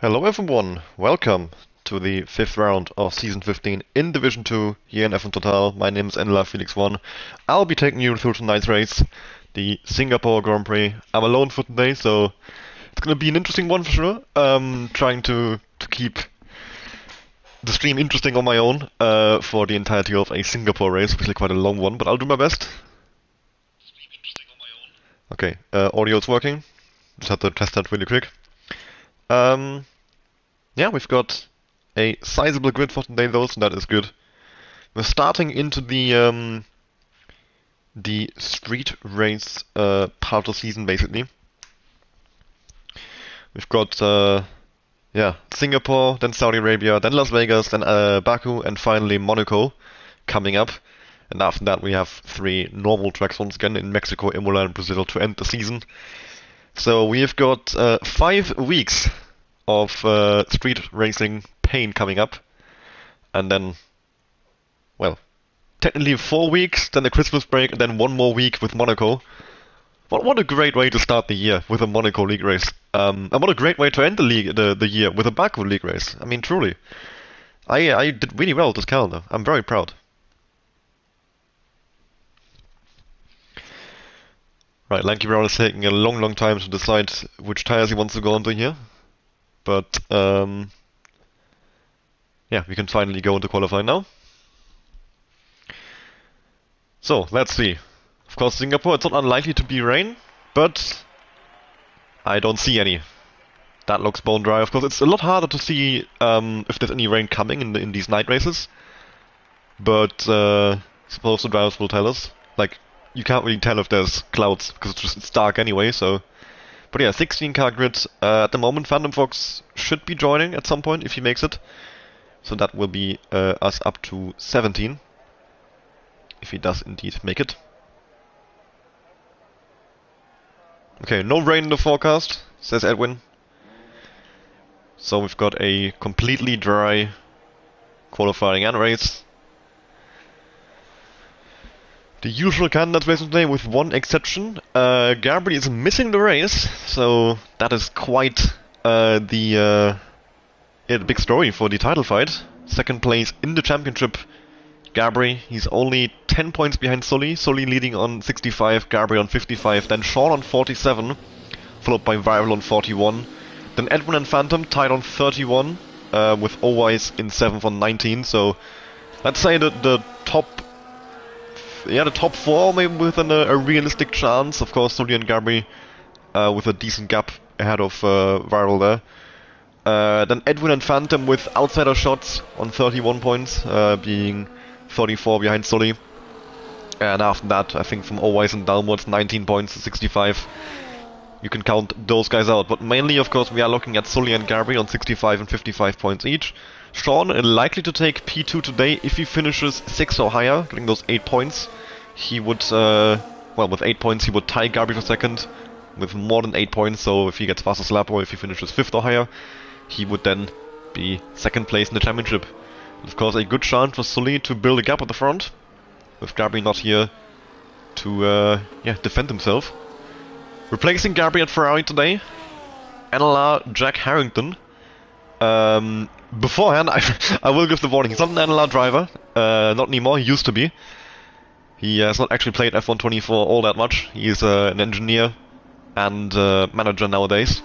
Hello everyone, welcome to the fifth round of Season 15 in Division 2 here in F1 Total. My name is Enla Felix One. I'll be taking you through tonight's race, the Singapore Grand Prix. I'm alone for today, so it's gonna be an interesting one for sure. Trying to keep the stream interesting on my own for the entirety of a Singapore race, obviously quite a long one, but I'll do my best. Okay, audio's working. Just had to test that really quick. Yeah, we've got a sizable grid for today though, so that is good. We're starting into the street race part of the season basically. We've got yeah, Singapore, then Saudi Arabia, then Las Vegas, then Baku, and finally Monaco coming up. And after that we have three normal tracks once again in Mexico, Imola, and Brazil to end the season. So we've got 5 weeks of street racing pain coming up, and then, well, technically 4 weeks, then the Christmas break, and then one more week with Monaco. What a great way to start the year with a Monaco league race, and what a great way to end the year with a Baku league race. I mean, truly, I did really well this calendar. I'm very proud. Right, Lanky Brown is taking a long time to decide which tires he wants to go onto here. But, yeah, we can finally go into qualifying now. So, let's see. Of course, Singapore, it's not unlikely to be rain, but I don't see any. That looks bone dry. Of course, it's a lot harder to see if there's any rain coming in these night races. But, suppose the drivers will tell us. Like, you can't really tell if there's clouds, because it's dark anyway, so... But yeah, 16-car grid. At the moment, Phantom Fox should be joining at some point if he makes it. So that will be us up to 17. If he does indeed make it. Okay, no rain in the forecast, says Edwin. So we've got a completely dry qualifying and race. The usual candidates racing today with one exception. Gabri is missing the race, so that is quite the big story for the title fight. Second place in the championship, Gabri. He's only 10 points behind Sully. Sully leading on 65, Gabri on 55, then Sean on 47, followed by Viral on 41. Then Edwin and Phantom tied on 31, with Owise in 7th on 19. So let's say that the top four maybe with a realistic chance. Of course, Sully and Gabri with a decent gap ahead of Viral there. Then Edwin and Phantom with outsider shots on 31 points, being 34 behind Sully. And after that, I think from Owise and downwards, 19 points to 65. You can count those guys out. But mainly, of course, we are looking at Sully and Gabri on 65 and 55 points each. Sean likely to take P2 today if he finishes 6 or higher, getting those 8 points. He would, well, with 8 points he would tie Gabri for second with more than 8 points, so if he gets faster lap or if he finishes 5th or higher, he would then be second place in the championship. And of course, a good chance for Sully to build a gap at the front, with Gabri not here to, yeah, defend himself. Replacing Gabri at Ferrari today, NLR Jack Harrington. Beforehand, I will give the warning, he's not an NLR driver, not anymore, he used to be. He has not actually played F1 24 all that much. He's an engineer and manager nowadays.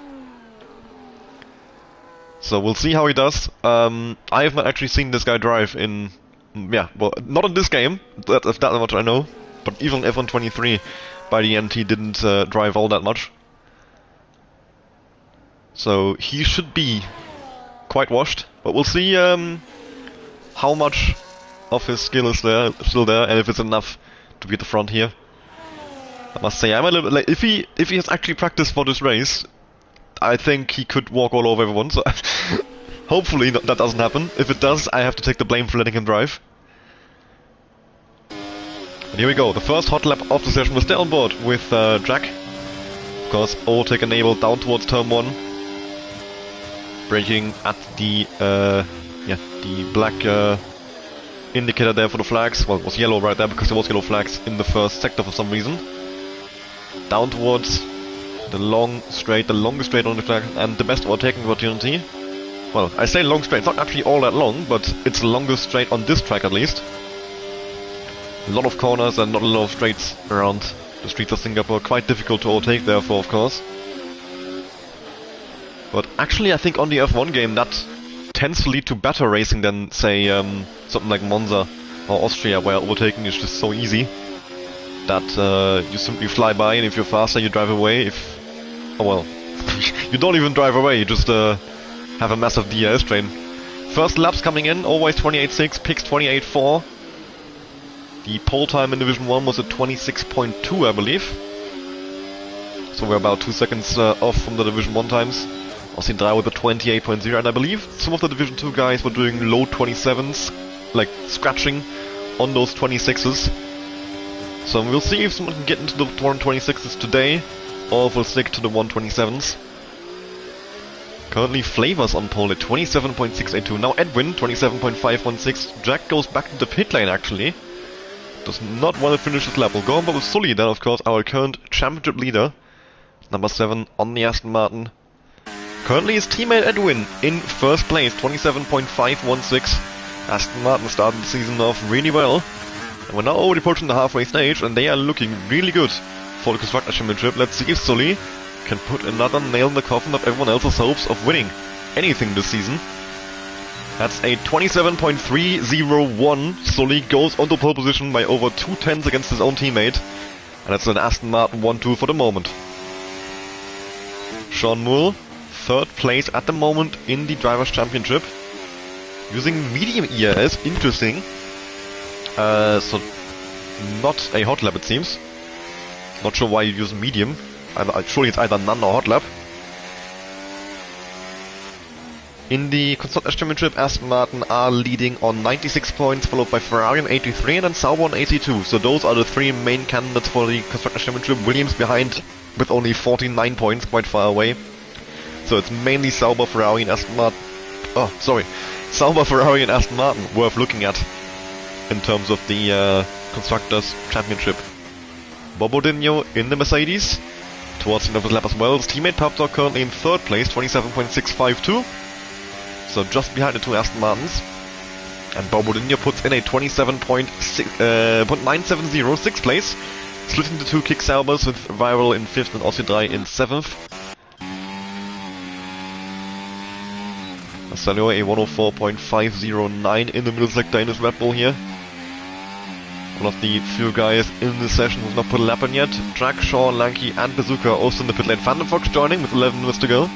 So we'll see how he does. I have not actually seen this guy drive in... Yeah, well, not in this game, that's that much I know. But even F1 23, by the end, he didn't drive all that much. So he should be quite washed. But we'll see how much of his skill is still there, and if it's enough to be at the front here. I must say, I'm a little bit like, if he has actually practiced for this race, I think he could walk all over everyone. So hopefully that doesn't happen. If it does, I have to take the blame for letting him drive. And here we go, the first hot lap of the session. We're still on board with Jack. Of course, overtake enabled down towards turn 1. Braking at the yeah, the black indicator there for the flags. Well, it was yellow right there because there was yellow flags in the first sector for some reason. Down towards the long straight, the longest straight on the flag, and the best overtaking opportunity. well, I say long straight, it's not actually all that long, but it's the longest straight on this track at least. A lot of corners and not a lot of straights around the streets of Singapore. Quite difficult to overtake therefore, of course. But actually I think on the F1 game that tends to lead to better racing than, say, something like Monza or Austria, where overtaking is just so easy that you simply fly by, and if you're faster you drive away. Oh well, you don't even drive away, you just have a massive DRS train. First laps coming in, always 28.6, Pix 28.4. The pole time in Division 1 was at 26.2, I believe. So we're about 2 seconds off from the Division 1 times. Austin Dry with a 28.0, and I believe some of the Division 2 guys were doing low 27s, like scratching on those 26s. So we'll see if someone can get into the 126s today, or if we'll stick to the 127s. Currently Flavors on pole at 27.682. Now Edwin, 27.516. Jack goes back to the pit lane actually. Does not want to finish his lap. We'll go on with Sully then, of course, our current championship leader. Number 7 on the Aston Martin. Currently his teammate Edwin in first place, 27.516. Aston Martin started the season off really well. And we're now already approaching the halfway stage, and they are looking really good for the Constructors' Championship. Let's see if Sully can put another nail in the coffin of everyone else's hopes of winning anything this season. That's a 27.301. Sully goes onto pole position by over 2 tenths against his own teammate. And it's an Aston Martin 1-2 for the moment. Sean Moore, third place at the moment in the Drivers' Championship. Using medium ERS, interesting. So not a hot lap it seems. Not sure why you use medium. Surely it's either none or hot lap. In the Constructors' Championship, Aston Martin are leading on 96 points, followed by Ferrari on 83 and then Sauber on 82. So those are the 3 main candidates for the Constructors' Championship. Williams behind with only 49 points, quite far away. So it's mainly Sauber, Ferrari and Aston Martin. Oh, sorry. Sauber, Ferrari and Aston Martin worth looking at in terms of the Constructors' Championship. Bobo Dino in the Mercedes towards the end of his lap as well. His teammate Papdog currently in third place, 27.652. So just behind the 2 Aston Martins. And Bobo Dino puts in a 27.970, sixth place. Splitting the 2 Kick Saubers with Viral in 5th and Aussie Dry in 7th. Marcello a 104.509 in the middle sector in his Red Bull here. One of the few guys in this session who's not put a lap in yet. Jack, Shaw, Lanky and Bazooka also in the pit lane. Phantom Fox joining with 11 minutes to go.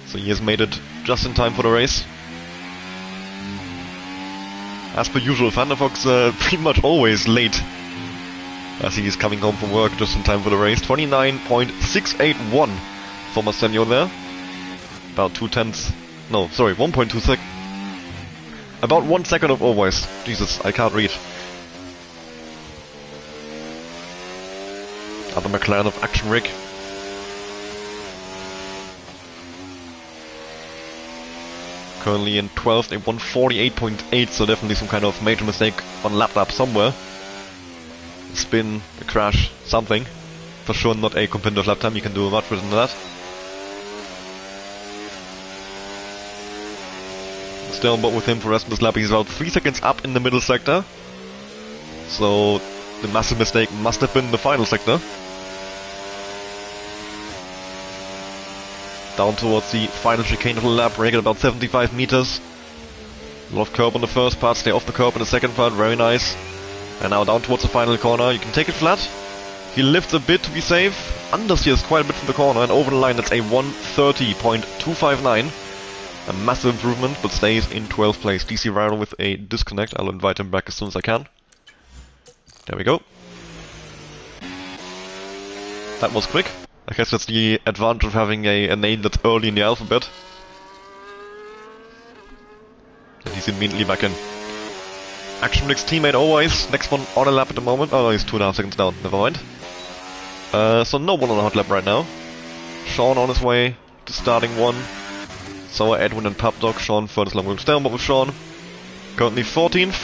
So he has made it just in time for the race. As per usual, Phantom Fox pretty much always late, as he is coming home from work just in time for the race. 29.681 for Marcello there. About 2 tenths. No, sorry, 1.2 sec. About 1 second of always. Jesus, I can't read. Other McLaren of Action Rig. Currently in 12th, a 148.8, so definitely some kind of major mistake on lap somewhere. A spin, a crash, something. For sure not a competitive lap time, you can do much better than that. Still on board with him for the rest of this lap. He's about 3 seconds up in the middle sector. So the massive mistake must have been the final sector. Down towards the final chicane of the lap, break at about 75 meters. A lot of curb on the first part, stay off the curb in the second part, very nice. And now down towards the final corner, you can take it flat. He lifts a bit to be safe, understeers quite a bit from the corner, and over the line that's a 130.259. A massive improvement, but stays in 12th place. DC Rhino with a disconnect. I'll invite him back as soon as I can. There we go. That was quick. I guess that's the advantage of having a name that's early in the alphabet. And he's immediately back in. Action Rig's teammate always. Next one on a lap at the moment. Oh, he's 2.5 seconds down. Never mind. So no one on a hot lap right now. Sean on his way to starting one. So are Edwin and Papdog. Sean furthest along. We'll stay on board with Sean. Currently 14th.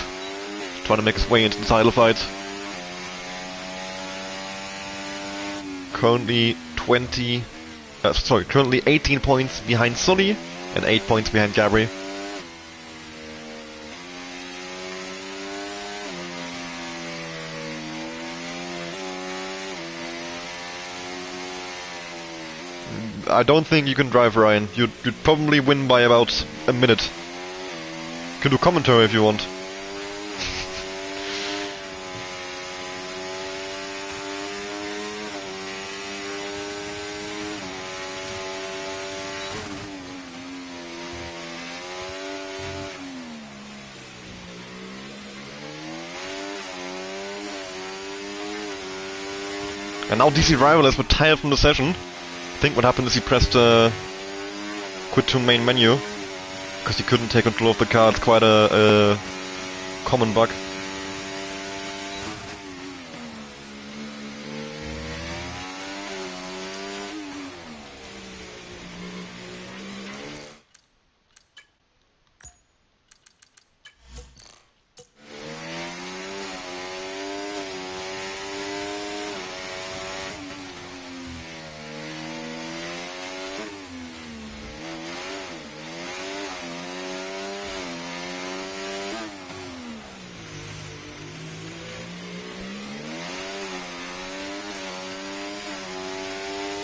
Trying to make his way into the title fight. Currently currently 18 points behind Sully. and 8 points behind Gabri. I don't think you can drive Ryan. You'd probably win by about a minute. You can do commentary if you want. And now DC Rival has retired from the session. I think what happened is he pressed quit to main menu because he couldn't take control of the car. It's quite a common bug.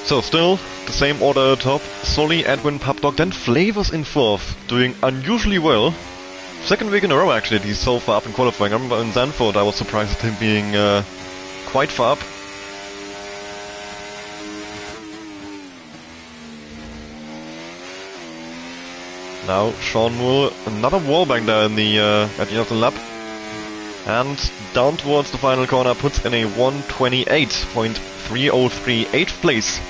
So still, the same order at the top. Sully, Edwin, Pubdog, then Flavors in 4th, doing unusually well. Second week in a row actually, he's so far up in qualifying. I remember in Zandvoort I was surprised at him being quite far up. Now Sean Moore, another wallbang there in the at the end of the lap. And down towards the final corner puts in a 128.303, 8th place.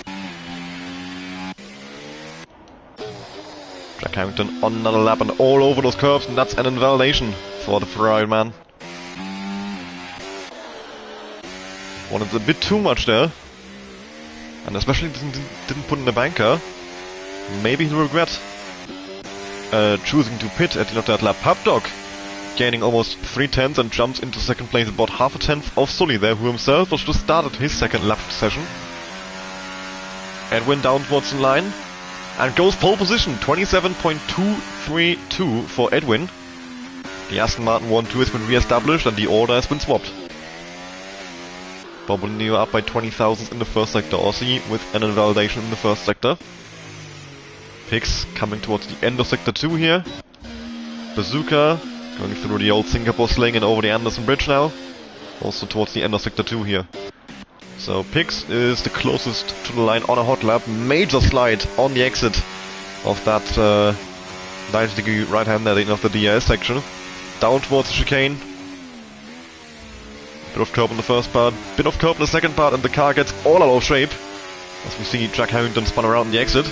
Jack Harrington on another lap and all over those curves, and that's an invalidation for the Ferrari man. Wanted a bit too much there, and especially didn't put in the banker. Maybe he'll regret choosing to pit at the end of that lap. Pubdog gaining almost 3/10 and jumps into second place, about half a tenth of Sully there, who himself was just started his second lap session. Edwin down towards the line and goes pole position, 27.232 for Edwin. The Aston Martin 1-2 has been re-established and the order has been swapped. Bobolino up by 20 thousandths in the first sector, Aussie with an invalidation in the first sector. Pix coming towards the end of sector 2 here. Bazooka going through the old Singapore sling and over the Anderson Bridge now. Also towards the end of sector 2 here. So Pix is the closest to the line on a hot lap. Major slide on the exit of that 90-degree right-hander at the end of the DRS section. Down towards the chicane. Bit of curb in the first part, bit of curb in the second part, and the car gets all out of shape. As we see Jack Harrington spun around the exit.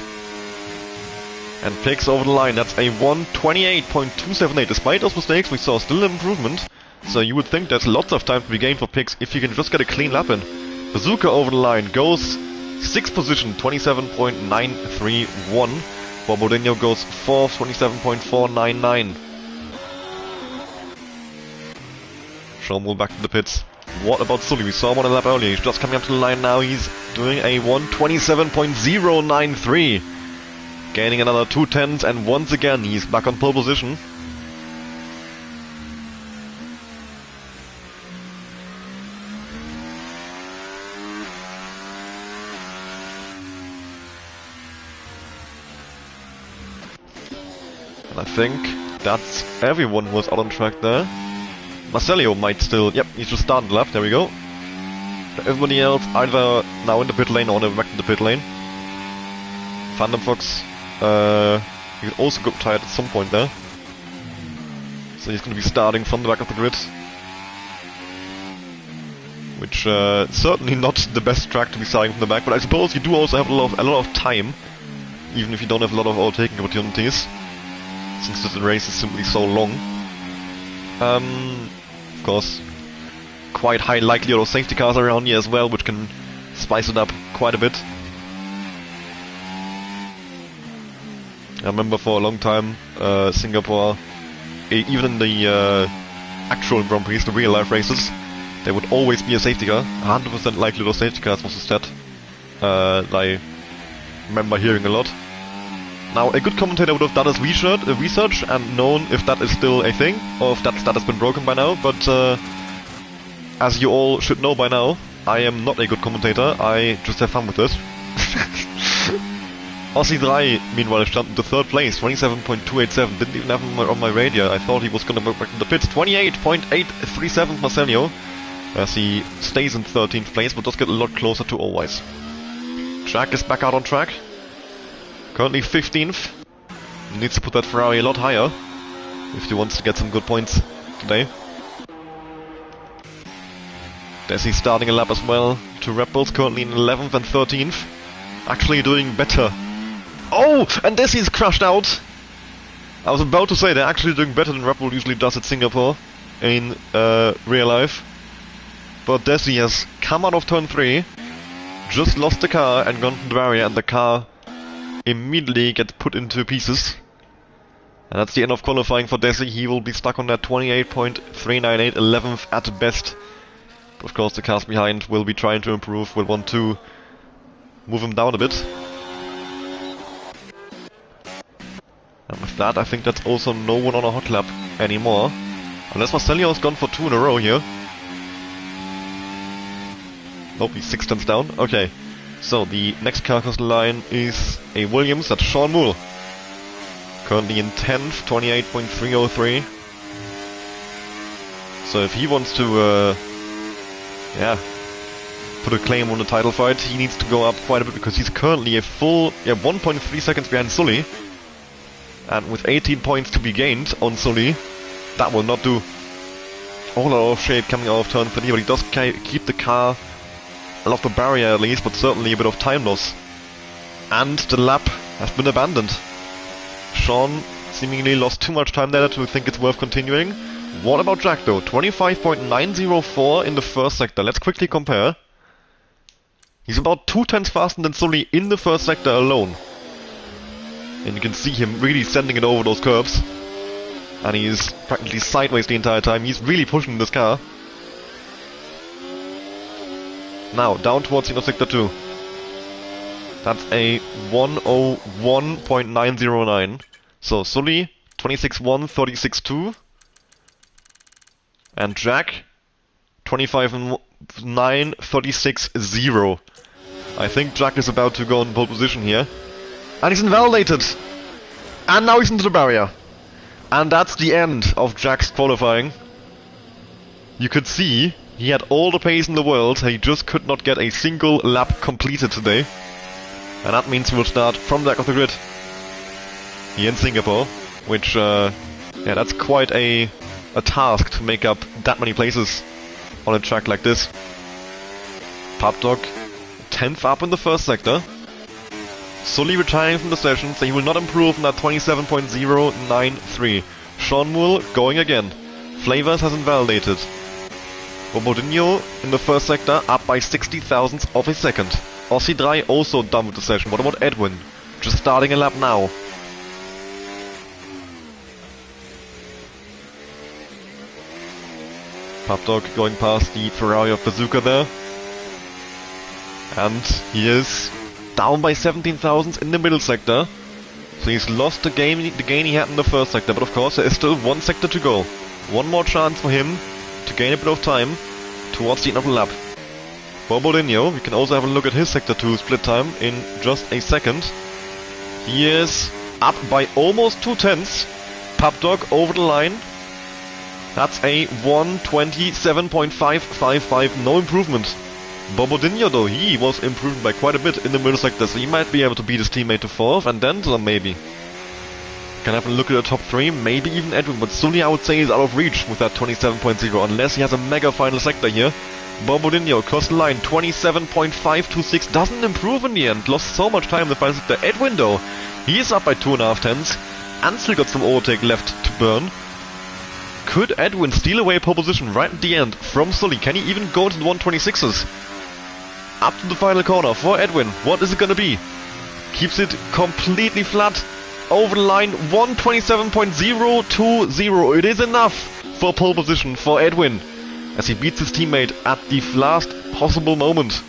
And Pix over the line, that's a 128.278. Despite those mistakes, we saw still an improvement. So you would think there's lots of time to be gained for Pix if you can just get a clean lap in. Bazooka over the line goes 6th position, 27.931. Bobolino goes 4th, 27.499. Shomul back to the pits. What about Sully? We saw him on a lap earlier. He's just coming up to the line now. He's doing a 127.093. Gaining another 2/10, and once again he's back on pole position. And I think that's everyone who was out on track there. Marcelio might still... Yep, he's just started left, there we go. Everybody else either now in the pit lane or back to the pit lane. Phantom Fox, he also got tired at some point there. So he's going to be starting from the back of the grid. Which certainly not the best track to be starting from the back, but I suppose you do also have a lot of time, even if you don't have a lot of overtaking opportunities, since the race is simply so long. Of course, quite high likelihood of safety cars around here as well, which can spice it up quite a bit. I remember for a long time, Singapore, even in the actual Grand Prix, the real life races, there would always be a safety car. 100% likelihood of safety cars was a stat I remember hearing a lot. Now, a good commentator would have done his research and known if that is still a thing, or if that stat has been broken by now, but as you all should know by now, I am not a good commentator, I just have fun with this. Aussie 3, meanwhile, jumped into 3rd place, 27.287, didn't even have him on my radio, I thought he was gonna go back in the pits, 28.837 Marcelio, as he stays in 13th place, but does get a lot closer to Always. Jack is back out on track. Currently 15th. Needs to put that Ferrari a lot higher if he wants to get some good points today. Desi starting a lap as well. Two Red Bulls currently in 11th and 13th. Actually doing better. Oh! And Desi's crashed out! I was about to say they're actually doing better than Red Bull usually does at Singapore in real life. But Desi has come out of turn 3, just lost the car and gone to the barrier, and the car immediately gets put into pieces. And that's the end of qualifying for Desi. He will be stuck on that 28.398, 11th at best. But of course the cars behind will be trying to improve, will want to move him down a bit. And with that I think that's also no one on a hot lap anymore. Unless Marcelio has gone for 2 in a row here. Nope, he's 6 tenths down. Okay. So, the next car across the line is a Williams, that's Sean Moole. Currently in 10th, 28.303. So if he wants to, put a claim on the title fight, he needs to go up quite a bit, because he's currently a full, 1.3 seconds behind Sully. And with 18 points to be gained on Sully, that will not do. All out of shape coming out of turn 3, but he does keep the car off the barrier at least, but certainly a bit of time loss. And the lap has been abandoned. Sean seemingly lost too much time there to think it's worth continuing. What about Jack though? 25.904 in the first sector. Let's quickly compare. He's about 2 tenths faster than Sully in the first sector alone. And you can see him really sending it over those curves. And he's practically sideways the entire time. He's really pushing this car. Now, down towards the end of Sector 2. That's a 101.909. So, Sully, 26.1, 36.2. And Jack, 25.9, 36.0. I think Jack is about to go in pole position here. And he's invalidated! And now he's into the barrier. And that's the end of Jack's qualifying. You could see he had all the pace in the world, he just could not get a single lap completed today. And that means he will start from the back of the grid here in Singapore, which, that's quite a task to make up that many places on a track like this. Papdog, 10th up in the first sector. Sully retiring from the session, so he will not improve on that 27.093. Sean Moole going again. Flavors has invalidated. Bobodinho in the first sector up by 60 thousandths of a second. Aussie 3 also done with the session. What about Edwin? Just starting a lap now. Papdog going past the Ferrari of Bazooka there. And he is down by 17 thousandths in the middle sector. So he's lost the gain he had in the first sector. But of course there is still one sector to go. One more chance for him to gain a bit of time towards the end of the lap. Bobodinho, we can also have a look at his Sector 2 split time in just a second. He is up by almost 2 tenths. Papdog over the line. That's a 1:27.555, no improvement. Bobodinho though, he was improving by quite a bit in the middle sector, so he might be able to beat his teammate to 4th, and then some maybe. Can have a look at the top 3, maybe even Edwin, but Sully I would say is out of reach with that 27.0, unless he has a mega final sector here. Bobodinho across the line, 27.526, doesn't improve in the end, lost so much time in the final sector. Edwin though, he is up by 2.5 tenths, and still got some overtake left to burn. Could Edwin steal away pole position right at the end from Sully? Can he even go into the 126s? Up to the final corner for Edwin, what is it gonna be? Keeps it completely flat. Over the line, 1:27.020. It is enough for pole position for Edwin, as he beats his teammate at the last possible moment.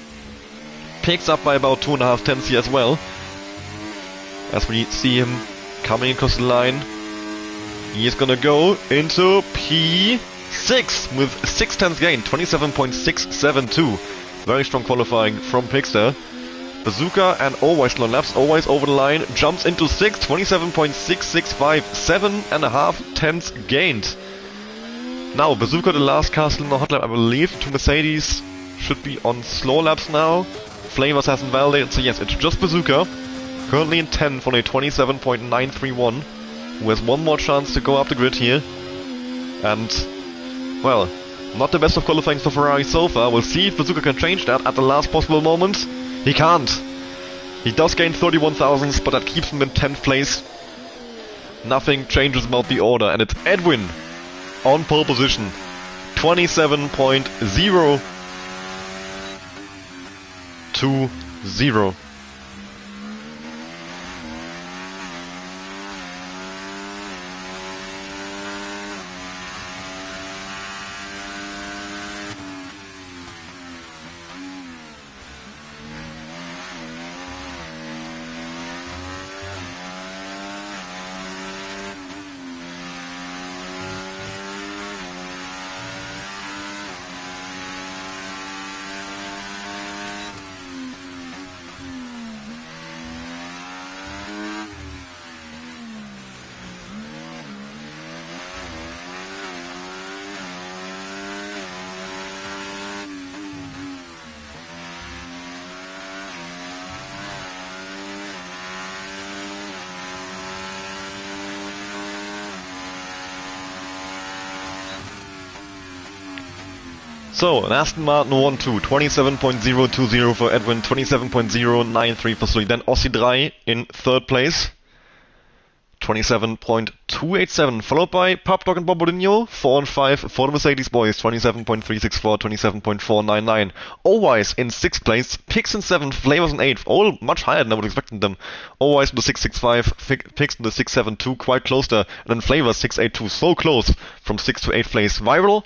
Picks up by about 2.5 tenths here as well. as we see him coming across the line. He is gonna go into P6 with 6/10 gain, 27.672. Very strong qualifying from Pixter. Bazooka and Always long laps, Always over the line, jumps into 6, 27.665, 7.5 gained. Now, Bazooka the last car still in the hot lap, I believe. To Mercedes should be on slow laps now. Flavors hasn't validated, so yes, it's just Bazooka. Currently in 10th on a 27.931, who has one more chance to go up the grid here. And, well, not the best of qualifying for Ferrari so far. We'll see if Bazooka can change that at the last possible moment. He can't. He does gain 31 thousandths, but that keeps him in 10th place. Nothing changes about the order, and it's Edwin on pole position. 27.020. So, an Aston Martin 1-2, 27.020 for Edwin, 27.093 for Sully. Then Ossi 3 in 3rd place, 27.287, followed by Pop Dog and Bombodinho, 4 and 5 for the Mercedes boys, 27.364, 27.499. Always in 6th place, Pix in 7th, Flavors in 8th, all much higher than I would have expected them. Always in the 665, Pix in the 672, quite close there, and then Flavors 682, so close from 6th to 8th place. Viral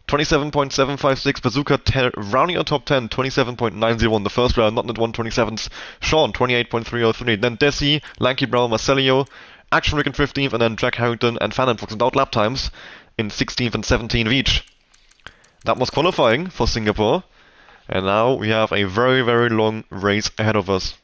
27.756, Bazooka rounding out top 10, 27.901 the first round, not at 127s. Sean, 28.303. Then Desi, Lanky Brown, Marcelio, Action Rick in 15th, and then Jack Harrington and Phantom Fox without lap times in 16th and 17th each. That was qualifying for Singapore, and now we have a very, very long race ahead of us.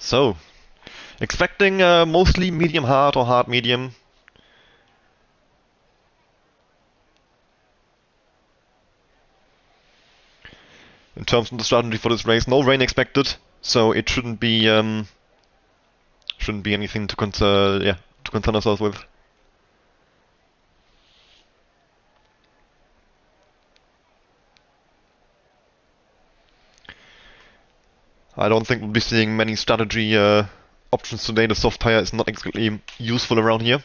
So, expecting mostly medium hard or hard medium. In terms of the strategy for this race, no rain expected, so it shouldn't be anything to concern ourselves with. I don't think we'll be seeing many strategy options today. The soft tire is not exactly useful around here.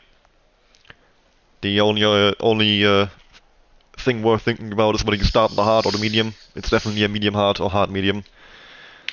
The only thing worth thinking about is whether you start in the hard or the medium. It's definitely a medium hard or hard medium.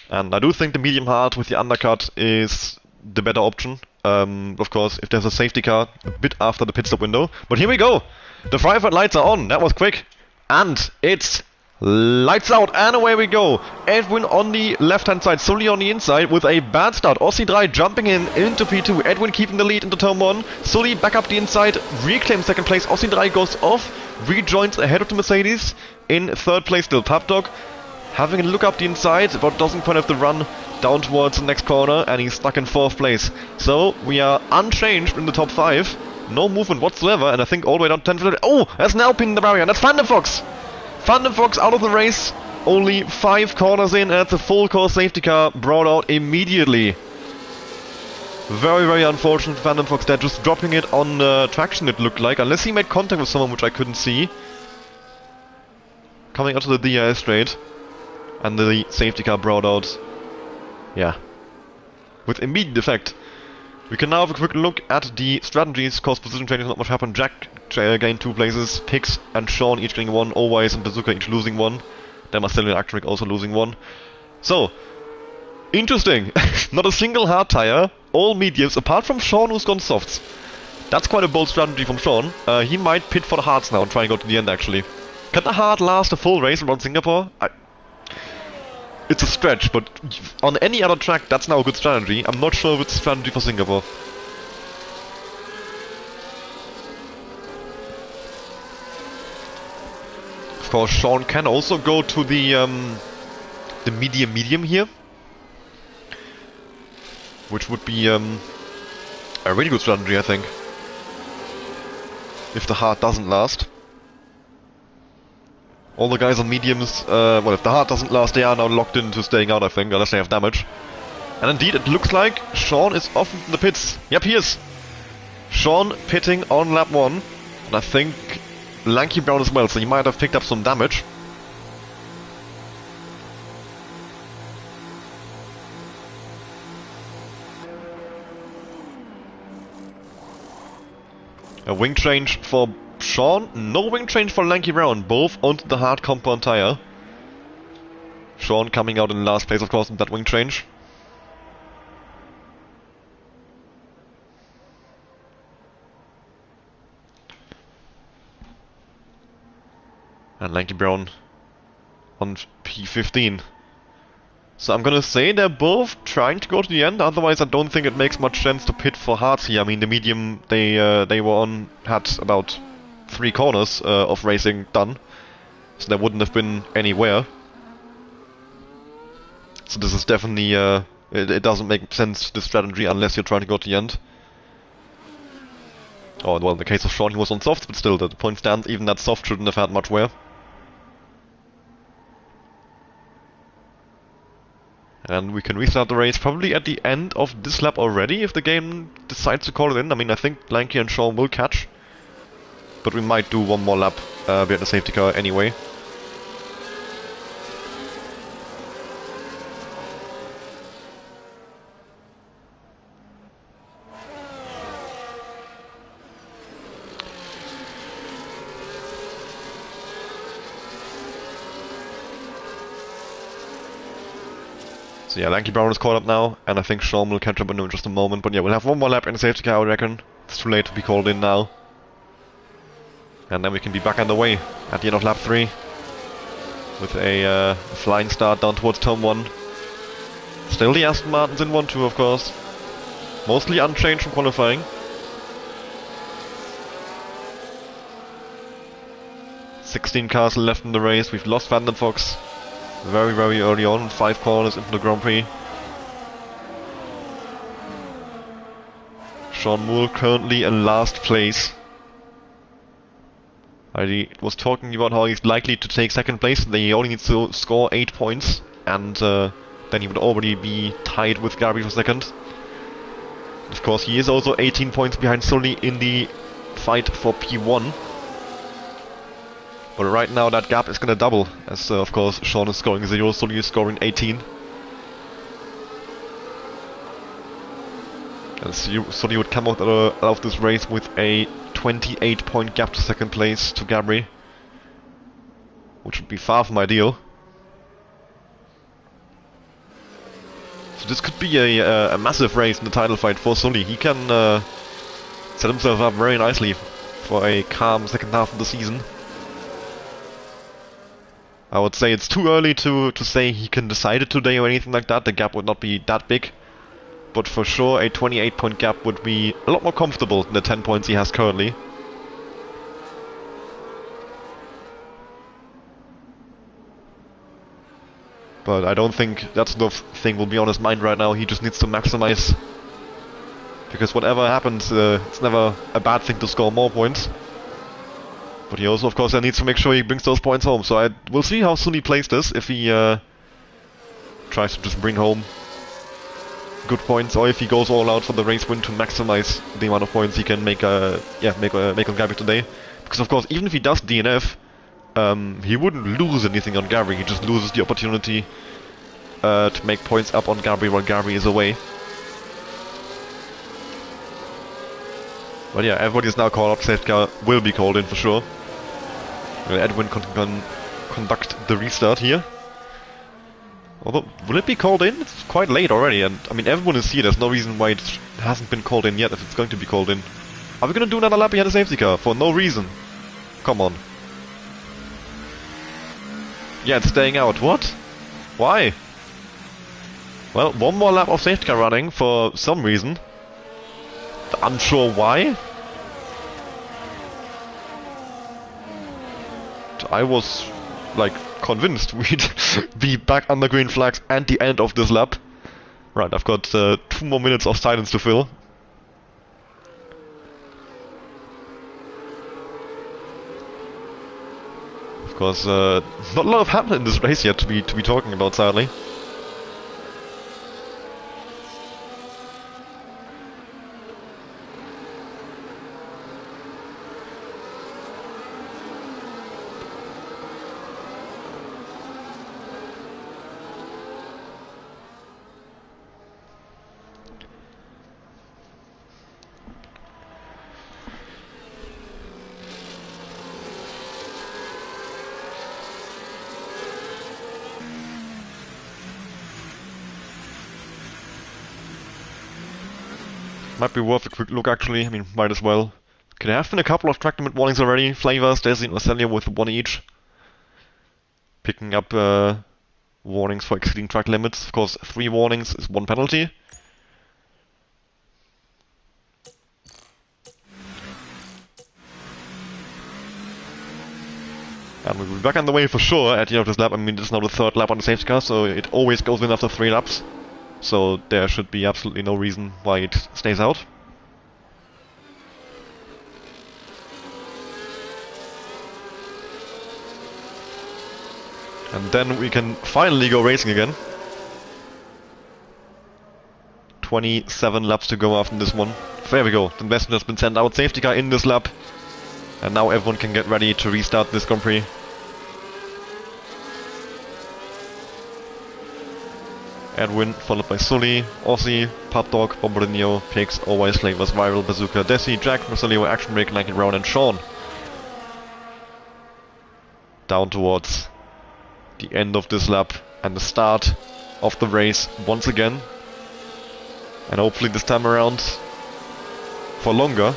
And I do think the medium hard with the undercut is the better option. Of course, if there's a safety car a bit after the pit stop window. But here we go! The Frankfurt lights are on. That was quick. And it's lights out, and away we go. Edwin on the left-hand side, Sully on the inside with a bad start. Ossi 3 jumping into P2. Edwin keeping the lead into turn 1. Sully back up the inside, reclaims 2nd place. Ossi 3 goes off, rejoins ahead of the Mercedes. In 3rd place still Pop Dog, having a look up the inside, but doesn't quite have the run down towards the next corner, and he's stuck in 4th place. So we are unchanged in the top 5. No movement whatsoever, and I think all the way down to 10th. Oh, there's an Alpine in the barrier, and that's Phantom Fox! Phantom Fox out of the race, only 5 corners in, and it's a full course safety car brought out immediately. Very, very unfortunate Phantom Fox there, just dropping it on traction it looked like, unless he made contact with someone which I couldn't see. Coming out to the DRS straight, and the safety car brought out, yeah, with immediate effect. We can now have a quick look at the strategies, cause position changes, not much happened. Jack gain 2 places. Pix and Sean each getting 1. Always and Bazooka each losing 1. Then Marcelo and Actric also losing 1. So, interesting. Not a single hard tire. All mediums, apart from Sean who's gone softs. That's quite a bold strategy from Sean. He might pit for the hards now and try and go to the end actually. Can the hard last a full race around Singapore? It's a stretch, but on any other track that's now a good strategy. I'm not sure if it's a strategy for Singapore. Of course, Sean can also go to the medium here, which would be a really good strategy, I think, if the hard doesn't last. All the guys on mediums, well, if the hard doesn't last, they are now locked into staying out, I think, unless they have damage. And indeed, it looks like Sean is off in the pits. Yep, he is. Sean pitting on lap 1, and I think Lanky Brown as well, so he might have picked up some damage. A wing change for Sean, no wing change for Lanky Brown, both onto the hard compound tire. Sean coming out in last place, of course, in that wing change. And Lanky Brown on P15. So I'm gonna say they're both trying to go to the end, otherwise I don't think it makes much sense to pit for hards here. I mean, the medium they were on had about 3 corners of racing done, so there wouldn't have been anywhere. So this is definitely, it doesn't make sense, this strategy, unless you're trying to go to the end. Oh, well, in the case of Sean, he was on softs, but still, the point stands, even that soft shouldn't have had much wear. And we can restart the race probably at the end of this lap already, if the game decides to call it in. I mean, I think Lanky and Sean will catch, but we might do one more lap behind the safety car anyway. So yeah, Lanky Brown is caught up now, and I think Sean will catch up in just a moment. But yeah, we'll have one more lap in the safety car, I reckon. It's too late to be called in now. And then we can be back underway at the end of lap 3. With a flying start down towards turn 1. Still the Aston Martins in 1-2, of course. Mostly unchanged from qualifying. "16 cars left in the race. We've lost Phantom Fox very, very early on, 5 corners into the Grand Prix. Sean Moore currently in last place. I was talking about how he's likely to take second place. He only needs to score 8 points, and then he would already be tied with Gabby for second. Of course, he is also 18 points behind Sully in the fight for P1. But right now that gap is gonna double, as of course Sean is scoring 0, Sully is scoring 18. And Sully would come out of this race with a 28 point gap to second place to Gabri, which would be far from ideal. So this could be a massive race in the title fight for Sully. He can set himself up very nicely for a calm second half of the season. I would say it's too early to say he can decide it today or anything like that. The gap would not be that big. But for sure a 28 point gap would be a lot more comfortable than the 10 points he has currently. But I don't think that sort of thing will be on his mind right now. He just needs to maximize. Because whatever happens, it's never a bad thing to score more points. But he also, of course, needs to make sure he brings those points home. So we'll see how soon he plays this. If he tries to just bring home good points, or if he goes all out for the race win to maximize the amount of points he can make on Gabri today. Because of course, even if he does DNF, he wouldn't lose anything on Gabri. He just loses the opportunity to make points up on Gabri while Gabri is away. But yeah, everybody's now called up. Safety car will be called in for sure. Edwin can conduct the restart here. Although, will it be called in? It's quite late already, and I mean, everyone is here. There's no reason why it hasn't been called in yet if it's going to be called in. Are we gonna do another lap behind the safety car? For no reason. Come on. Yeah, it's staying out. What? Why? Well, one more lap of safety car running for some reason. Unsure why. I was, like, convinced we'd be back under green flags and the end of this lap. Right, I've got 2 more minutes of silence to fill. Of course, not a lot of happened in this race yet to be talking about, sadly. Might be worth a quick look actually, I mean, might as well. Okay, there have been a couple of track limit warnings already. Flavors, Desi and Marcellia with 1 each. Picking up warnings for exceeding track limits. Of course, 3 warnings is 1 penalty. And we'll be back on the way for sure at the end of this lap. I mean, this is now the 3rd lap on the safety car, so it always goes in after 3 laps. So there should be absolutely no reason why it stays out. And then we can finally go racing again. 27 laps to go after this one. There we go, the investment has been sent out. Safety car in this lap. And now everyone can get ready to restart this Grand Prix. Edwin, followed by Sully, Aussie, Pop Dog, Bombardino, Pigs, Always, Flavors, Viral, Bazooka, Desi, Jack, Marcelio, Action Break, Lanky Brown, and Sean. Down towards the end of this lap and the start of the race once again. And hopefully this time around for longer.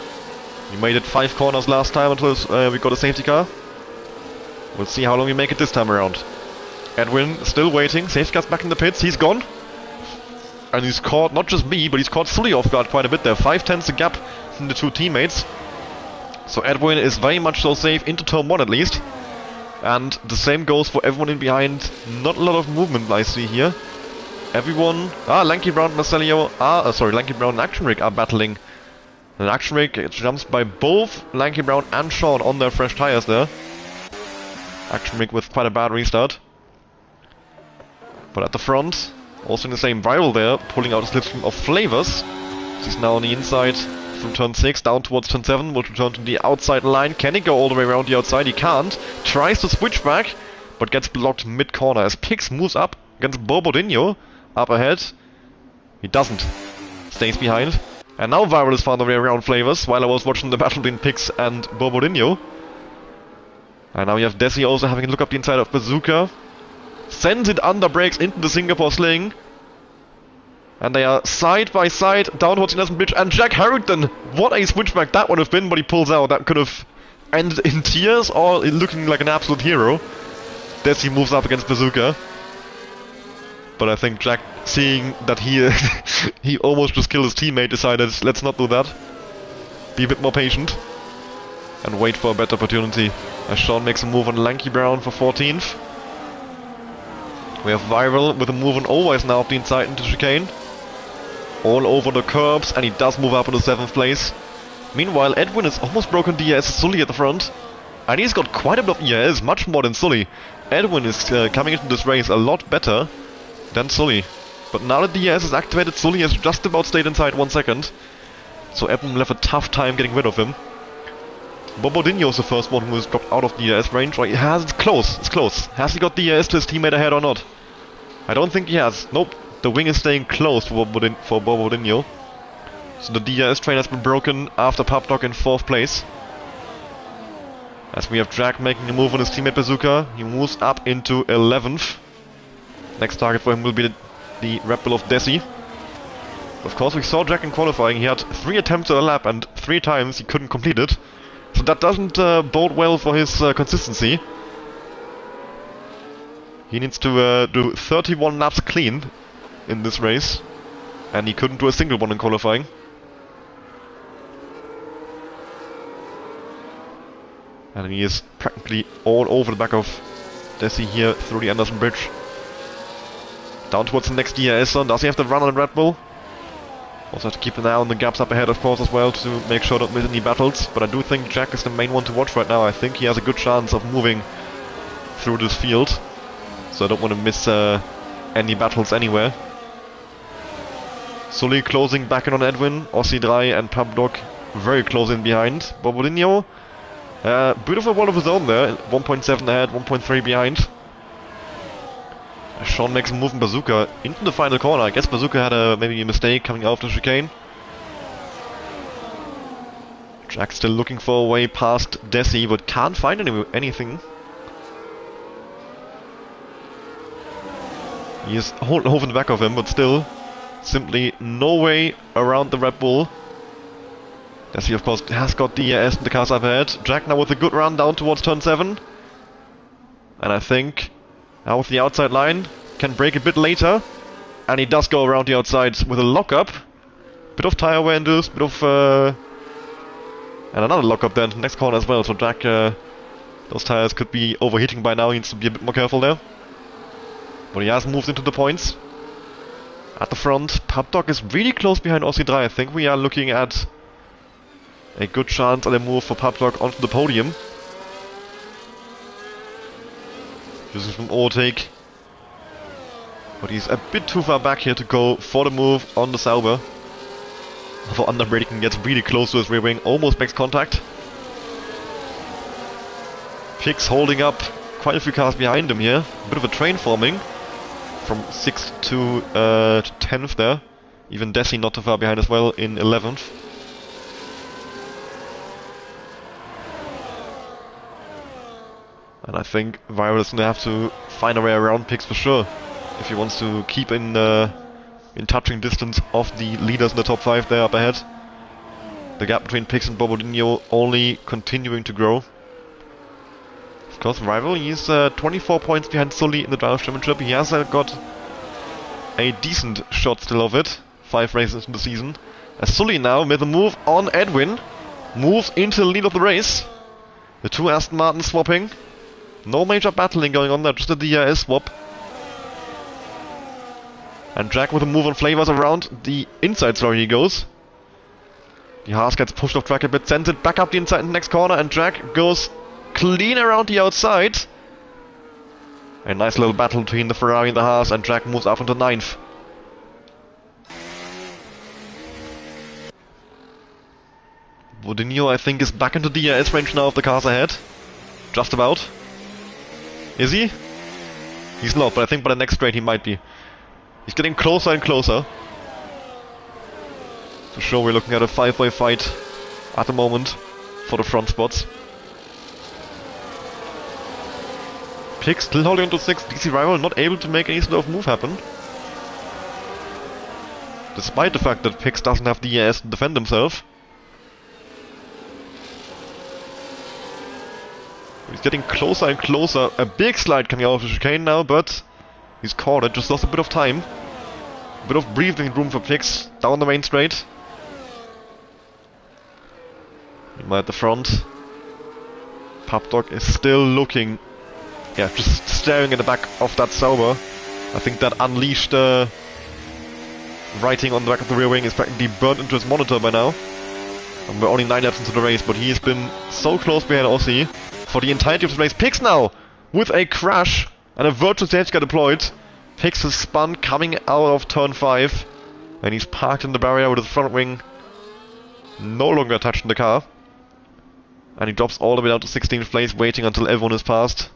We made it 5 corners last time until we got a safety car. We'll see how long we make it this time around. Edwin still waiting. Safety car's back in the pits. He's gone. And he's caught not just me, but he's caught Sully off guard quite a bit there. 5/10 the gap from the 2 teammates. So Edwin is very much so safe into turn 1 at least. And the same goes for everyone in behind. Not a lot of movement I see here. Everyone... Lanky Brown, Marcelio... Lanky Brown and Action Rig are battling. And Action Rig jumps by both Lanky Brown and Sean on their fresh tires there. Action Rig with quite a bad restart. But at the front, also in the same Viral there, pulling out a slipstream of Flavors. He's now on the inside from turn 6 down towards turn 7, will return to the outside line. Can he go all the way around the outside? He can't. Tries to switch back, but gets blocked mid-corner as Pix moves up against Borbodinho. Up ahead. He doesn't. Stays behind. And now Viral has found a way around Flavors while I was watching the battle between Pix and Borbodinho. And now you have Desi also having a look up the inside of Bazooka. Sends it under brakes into the Singapore Sling. And they are side by side down towards the Nelson Bridge. And Jack Harrington! What a switchback that would have been, but he pulls out. That could have ended in tears or looking like an absolute hero. Desi moves up against Bazooka. But I think Jack, seeing that he he almost just killed his teammate, decided, let's not do that. Be a bit more patient. And wait for a better opportunity. As Sean makes a move on Lanky Brown for 14th. We have Viral with a move on Always now up the inside into chicane. All over the curbs, and he does move up into 7th place. Meanwhile, Edwin has almost broken DRS Sully at the front. And he's got quite a bit of ERS, much more than Sully. Edwin is coming into this race a lot better than Sully. But now that DRS is activated, Sully has just about stayed inside 1 second. So Edwin will have a tough time getting rid of him. Borbodinho is the first one who has dropped out of DRS range. Right, it's close, it's close. Has he got DRS to his teammate ahead or not? I don't think he has. Nope, the wing is staying closed for Borbodinho. So the DRS train has been broken after Pubdog in 4th place. As we have Jack making a move on his teammate Bazooka, he moves up into 11th. Next target for him will be the Red Bull of Desi. Of course, we saw Jack in qualifying. He had 3 attempts at a lap and 3 times he couldn't complete it. So that doesn't bode well for his consistency. He needs to do 31 laps clean in this race. And he couldn't do a single one in qualifying. And he is practically all over the back of Desi here through the Anderson Bridge. Down towards the next DRS zone. Does he have to run on Red Bull? Also have to keep an eye on the gaps up ahead, of course, as well, to make sure don't miss any battles. But I do think Jack is the main one to watch right now. I think he has a good chance of moving through this field. So I don't want to miss any battles anywhere. Sully closing back in on Edwin. Ossi Dry and Pubdog very close in behind. Bobodinho, bit of a wall of his own there. 1.7 ahead, 1.3 behind. Sean makes a move in Bazooka into the final corner. I guess Bazooka had maybe a mistake coming out of the chicane. Jack still looking for a way past Desi, but can't find anything. He is holding in the back of him, but still, simply no way around the Red Bull. Desi, of course, has got DRS in the cars up ahead. Jack now with a good run down towards turn 7. And I think now with the outside line, can break a bit later. And he does go around the outside with a lockup. Bit of tire wear induced, bit of... and another lockup then, next corner as well. So Jack, those tires could be overheating by now. He needs to be a bit more careful there. But he has moved into the points. At the front, Pubdog is really close behind Ossi Dry. I think we are looking at a good chance at a move for Pubdog onto the podium. Using some overtake. But he's a bit too far back here to go for the move on the Sauber. Although underbraking gets really close to his rear wing, almost makes contact. Pix holding up quite a few cars behind him here. A bit of a train forming. From 6th to 10th there. Even Desi not too far behind as well in 11th. And I think Viral is going to have to find a way around Pix for sure, if he wants to keep in touching distance of the leaders in the top 5 there up ahead. The gap between Pix and Bobodinho only continuing to grow. Of course, Rival, he's 24 points behind Sully in the Drivers' Championship. He has got a decent shot still of it, 5 races in the season. As Sully now, with a move on Edwin, moves into the lead of the race. The two Aston Martins swapping. No major battling going on there, just a DRS swap. And Jack with a move on Flavors around the inside, sorry, he goes. The Haas gets pushed off track a bit, sends it back up the inside in the next corner, and Jack goes clean around the outside. A nice little battle between the Ferrari and the Haas, and Jack moves up into 9th. Bodinho, I think, is back into DRS range now of the cars ahead. Just about. Is he? He's not, but I think by the next straight he might be. He's getting closer and closer. For sure, we're looking at a 5-way fight at the moment for the front spots. Pix still holding on to 6th. DC Rival not able to make any sort of move happen. Despite the fact that Pix doesn't have DRS to defend himself. He's getting closer and closer. A big slide coming out of the chicane now, but he's caught it. Just lost a bit of time. A bit of breathing room for Pix down the main straight. Meanwhile at the front, Pubdog is still looking, just staring at the back of that Sauber. I think that unleashed writing on the back of the rear wing is practically burnt into his monitor by now. And we're only 9 laps into the race, but he has been so close behind Ossi for the entirety of the race. Pix now with a crash and a virtual safety car deployed. Pix is spun coming out of turn 5, and he's parked in the barrier with his front wing no longer touching the car. And he drops all the way down to 16th place, waiting until everyone is passed.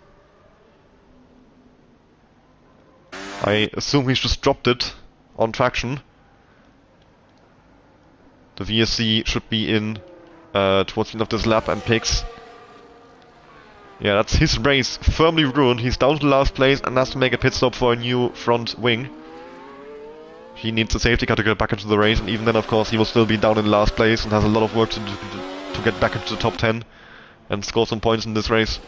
I assume he's just dropped it on traction. The VSC should be in towards the end of this lap and picks. Yeah, that's his race firmly ruined. He's down to last place and has to make a pit stop for a new front wing. He needs a safety car to get back into the race, and even then, of course, he will still be down in last place and has a lot of work to do to get back into the top 10 and score some points in this race.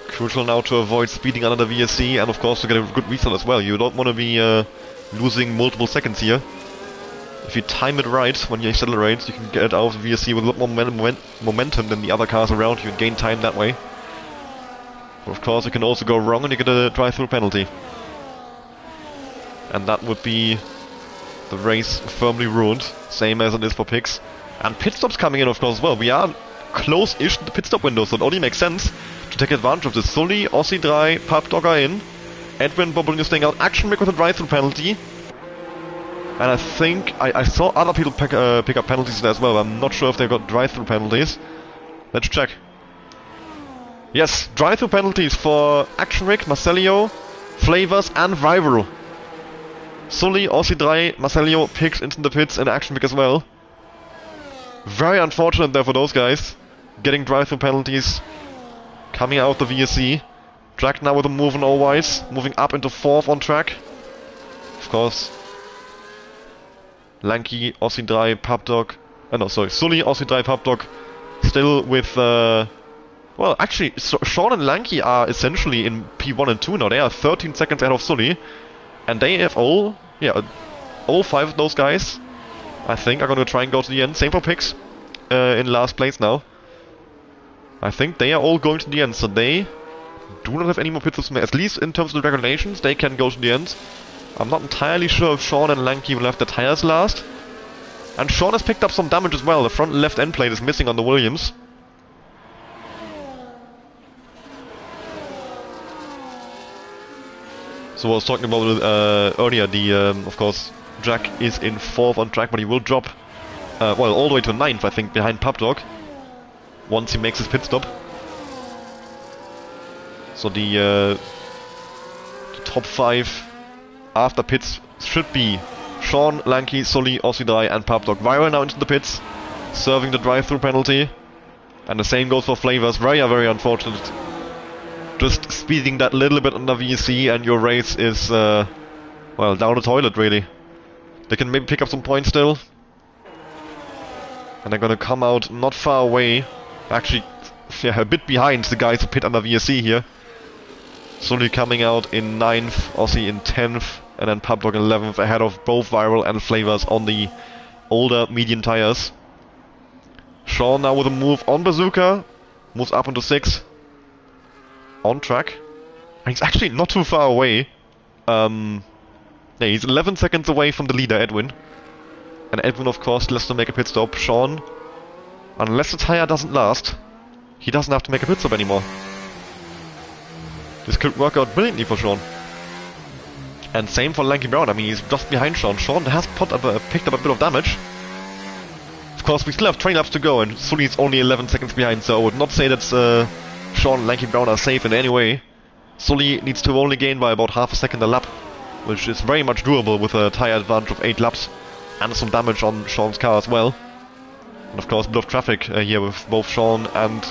Crucial now to avoid speeding under the VSC and, of course, to get a good restart as well. You don't want to be losing multiple seconds here. If you time it right when you accelerate, you can get out of the VSC with a lot more momentum than the other cars around you and gain time that way. But of course, it can also go wrong and you get a drive-through penalty. And that would be the race firmly ruined, same as it is for pits. And pit stops coming in, of course, as well. We are close-ish to the pit stop window, so it only makes sense to take advantage of this. Sully, Aussie Dry, Papdog are in. Edwin Bobolin is staying out. Action Rick with a drive-through penalty. And I think I saw other people pick up penalties there as well. I'm not sure if they've got drive-through penalties. Let's check. Yes, drive-through penalties for Action Rick, Marcelio, Flavors, and Viral. Sully, Aussie Dry, Marcelio picks into the pits and Action Rick as well. Very unfortunate there for those guys. Getting drive-through penalties. Coming out the VSC. Drag now with a move on all whites. Moving up into 4th on track. Of course. Lanky, Aussie Dry, Papdog. No, sorry. Sully, Aussie Dry, Papdog. Still with... well, actually, Sean and Lanky are essentially in P1 and 2 now. They are 13 seconds ahead of Sully. And they have all 5 of those guys, I think, are going to try and go to the end. Same for Pix, in last place now. I think they are all going to the end, so they do not have any more pit stops. At least in terms of the regulations, they can go to the end. I'm not entirely sure if Sean and Lanky will have the tires last. And Sean has picked up some damage as well. The front left end plate is missing on the Williams. So I was talking about earlier, of course, Jack is in 4th on track, but he will drop, well, all the way to 9th, I think, behind Papdog, once he makes his pit stop. So the top 5 after pits should be Sean, Lanky, Sully, Aussie Dry, and Papdog. Viral now into the pits, serving the drive-through penalty, and the same goes for Flavors. Very, very unfortunate. Just speeding that little bit under VSC and your race is, well, down the toilet, really. They can maybe pick up some points still. And they're gonna come out not far away. Actually, yeah, a bit behind the guys who pit under VSC here. Sully coming out in 9th, Aussie in 10th, and then Papdog in 11th, ahead of both Viral and Flavors on the older medium tires. Sean now with a move on Bazooka, moves up into 6th. On track. And he's actually not too far away. Yeah, he's 11 seconds away from the leader, Edwin. And Edwin, of course, still has to make a pit stop. Sean, unless the tire doesn't last, he doesn't have to make a pit stop anymore. This could work out brilliantly for Sean. And same for Lanky Brown. I mean, he's just behind Sean. Sean has picked up a bit of damage. Of course, we still have 20 laps to go, and Sully's only 11 seconds behind, so I would not say that's Sean and Lanky Brown are safe in any way. Sully needs to only gain by about half a second a lap, which is very much doable with a tire advantage of 8 laps, and some damage on Sean's car as well. And of course, a bit of traffic here with both Sean and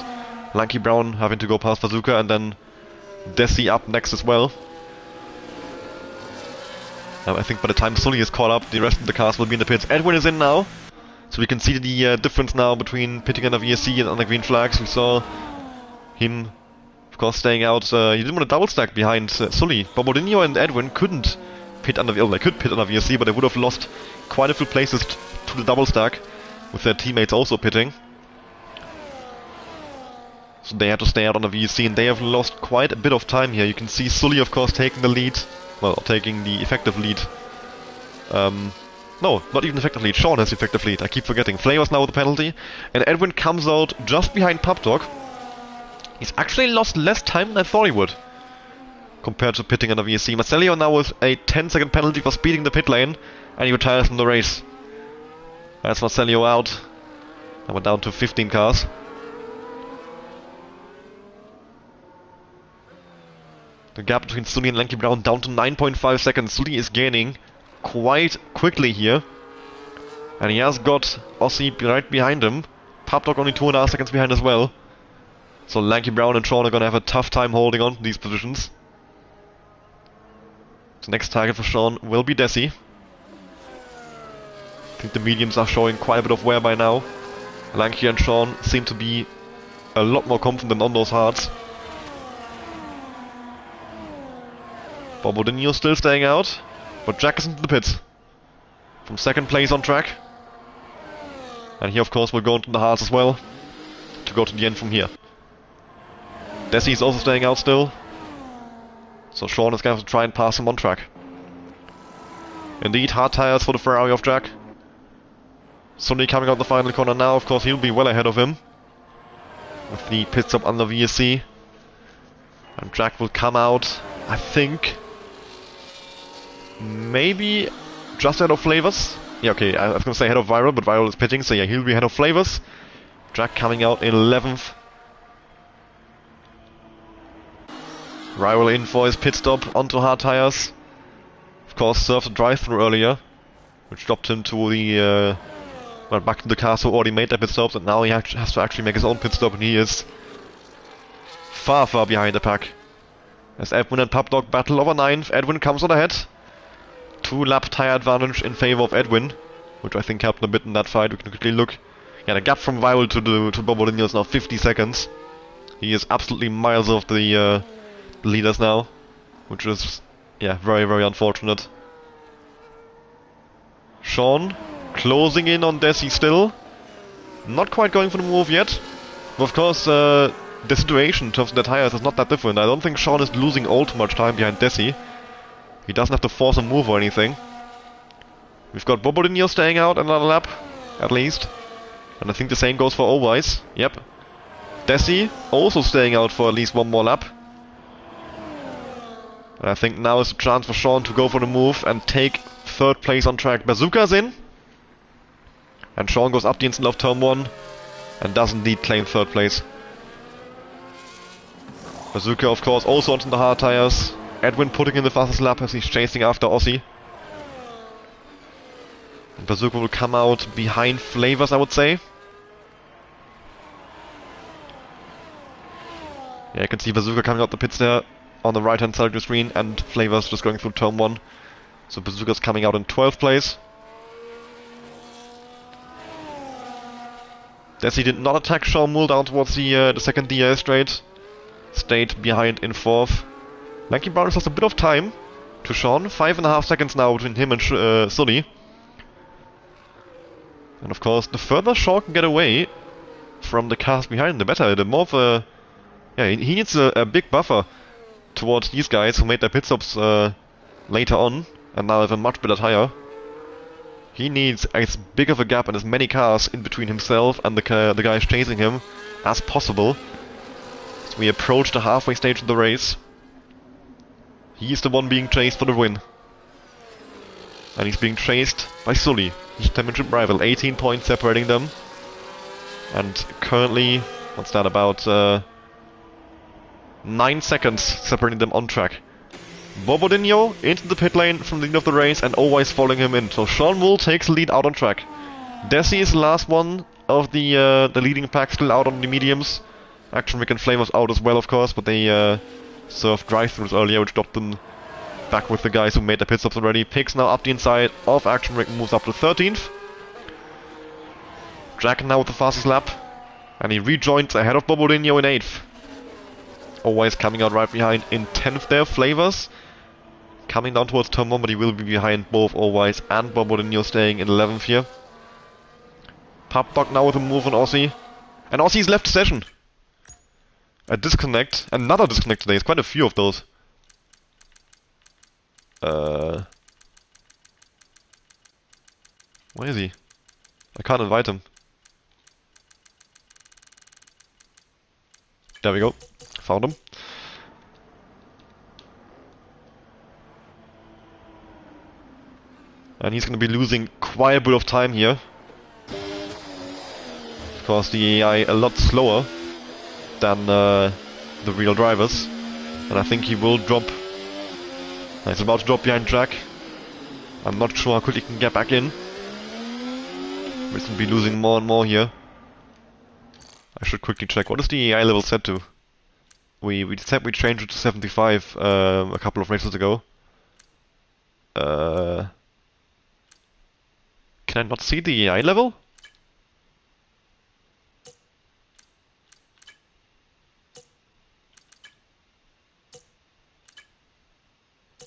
Lanky Brown having to go past Bazooka, and then Desi up next as well. I think by the time Sully is caught up, the rest of the cars will be in the pits. Edwin is in now, so we can see the difference now between pitting under VSC and under green flags. We saw him, of course, staying out. He didn't want to double stack behind Sully. Bobolino and Edwin couldn't pit under they could pit under VSC, but they would have lost quite a few places to the double stack, with their teammates also pitting. So they had to stay out on the VSC, and they have lost quite a bit of time here. You can see Sully, of course, taking the lead. Well, taking the effective lead. No, not even effective lead. Sean has effective lead. I keep forgetting. Flavors now with the penalty. And Edwin comes out just behind Papdog. He's actually lost less time than I thought he would, compared to pitting under VSC. Marcelio now with a 10-second penalty for speeding the pit lane, and he retires from the race. That's Marcelio out. And we're down to 15 cars. The gap between Sully and Lanky Brown down to 9.5 seconds. Sully is gaining quite quickly here. And he has got Aussie right behind him. Papdog only 2.5 seconds behind as well. So Lanky Brown and Sean are gonna have a tough time holding on to these positions. The next target for Sean will be Desi. I think the mediums are showing quite a bit of wear by now. Lanky and Sean seem to be a lot more confident on those hards. Bobodinho still staying out, but Jack is into the pits. From second place on track. And he of course will go into the hards as well, to go to the end from here. Desi is also staying out still. So Sean is going to have to try and pass him on track. Indeed, hard tires for the Ferrari of Jack. Sully coming out the final corner now, of course he'll be well ahead of him. With the pit stop under VSC. And Jack will come out, I think, maybe just ahead of Flavors. Yeah, okay, I was gonna say ahead of Viral, but Viral is pitting, so yeah, he'll be ahead of Flavors. Jack coming out in 11th. Viral in for his pit stop onto hard tires. Of course, served a drive-through earlier, which dropped him to the well, back to the car, so already made that pit stops, and now he has to actually make his own pit stop, and he is far behind the pack. As Edwin and Papdog battle over 9th, Edwin comes on ahead. 2-lap tire advantage in favor of Edwin, which I think helped a bit in that fight. We can quickly look. Yeah, the gap from Viral to Bobodinho is now 50 seconds. He is absolutely miles off the leaders now, which is, yeah, very unfortunate. Sean closing in on Desi still. Not quite going for the move yet. But of course, the situation in terms of the tires is not that different. I don't think Sean is losing all too much time behind Desi. He doesn't have to force a move or anything. We've got Bobodinho staying out another lap, at least. And I think the same goes for Owise. Yep. Desi also staying out for at least one more lap. And I think now is the chance for Sean to go for the move and take 3rd place on track. Bazooka's in. And Sean goes up the instant of turn 1 and does indeed claim 3rd place. Bazooka, of course, also onto the hard tires. Edwin putting in the fastest lap as he's chasing after Aussie. And Bazooka will come out behind Flavors, I would say. Yeah, you can see Bazooka coming out the pits there on the right hand side of the screen, and Flavors just going through turn 1. So Bazooka's coming out in 12th place. Desi did not attack Sean Moole down towards the second DRS straight. Stayed behind in 4th. Lanky Brown has lost a bit of time to Sean. 5.5 seconds now between him and Sully. And of course, the further Sean can get away from the cars behind, the better. The more of a... Yeah, he needs a big buffer towards these guys who made their pit stops later on and now have a much better tire. He needs as big of a gap and as many cars in between himself and the guys chasing him as possible. As we approach the halfway stage of the race. He's the one being chased for the win. And he's being chased by Sully, his championship rival. 18 points separating them. And currently, what's that, about 9 seconds separating them on track. Bobodinho into the pit lane from the lead of the race and always following him in. So Sean Moole takes the lead out on track. Desi is the last one of the leading pack, still out on the mediums. Action Rick and Flavors out as well, of course, but they served drive-thrus earlier, which dropped them back with the guys who made their pit stops already. Pigs now up the inside of Action Rick, moves up to 13th. Jack now with the fastest lap, and he rejoins ahead of Bobodinho in 8th. Always coming out right behind in 10th there, Flavors. Coming down towards turn 1, but he will be behind both Owise and Bobodinho, staying in 11th here. Papdog now with a move on Aussie. And Aussie's left the session. A disconnect. Another disconnect today. It's quite a few of those. Where is he? I can't invite him. There we go. Found him. And he's going to be losing quite a bit of time here. Of course, the AI a lot slower than the real drivers. And I think he will drop. He's about to drop behind Jack. I'm not sure how quickly he can get back in. We're going to be losing more and more here. I should quickly check. What is the AI level set to? We said we changed it to 75 a couple of races ago. Can I not see the AI level?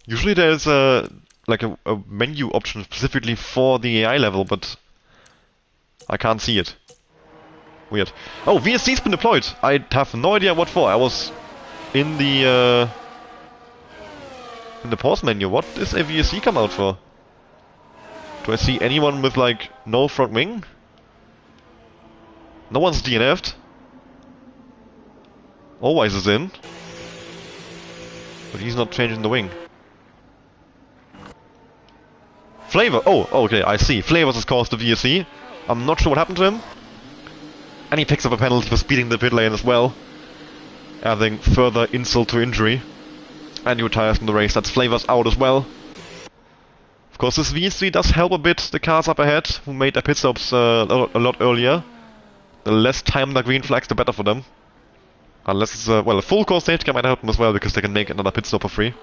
Usually there's like a menu option specifically for the AI level, but I can't see it. Weird. Oh, VSC's been deployed! I have no idea what for. I was in the pause menu. What does a VSC come out for? Do I see anyone with like no front wing? No one's DNF'd. Always is in. But he's not changing the wing. Flavor! Oh, okay, I see. Flavors has caused the VSC. I'm not sure what happened to him. And he picks up a penalty for speeding the pit lane as well. Adding further insult to injury. And he retires from the race. That's Flavors out as well. Of course, this VSC does help a bit the cars up ahead, who made their pit stops a lot earlier. The less time the green flags, the better for them. Unless it's well, a full course safety car might help them as well, because they can make another pit stop for free.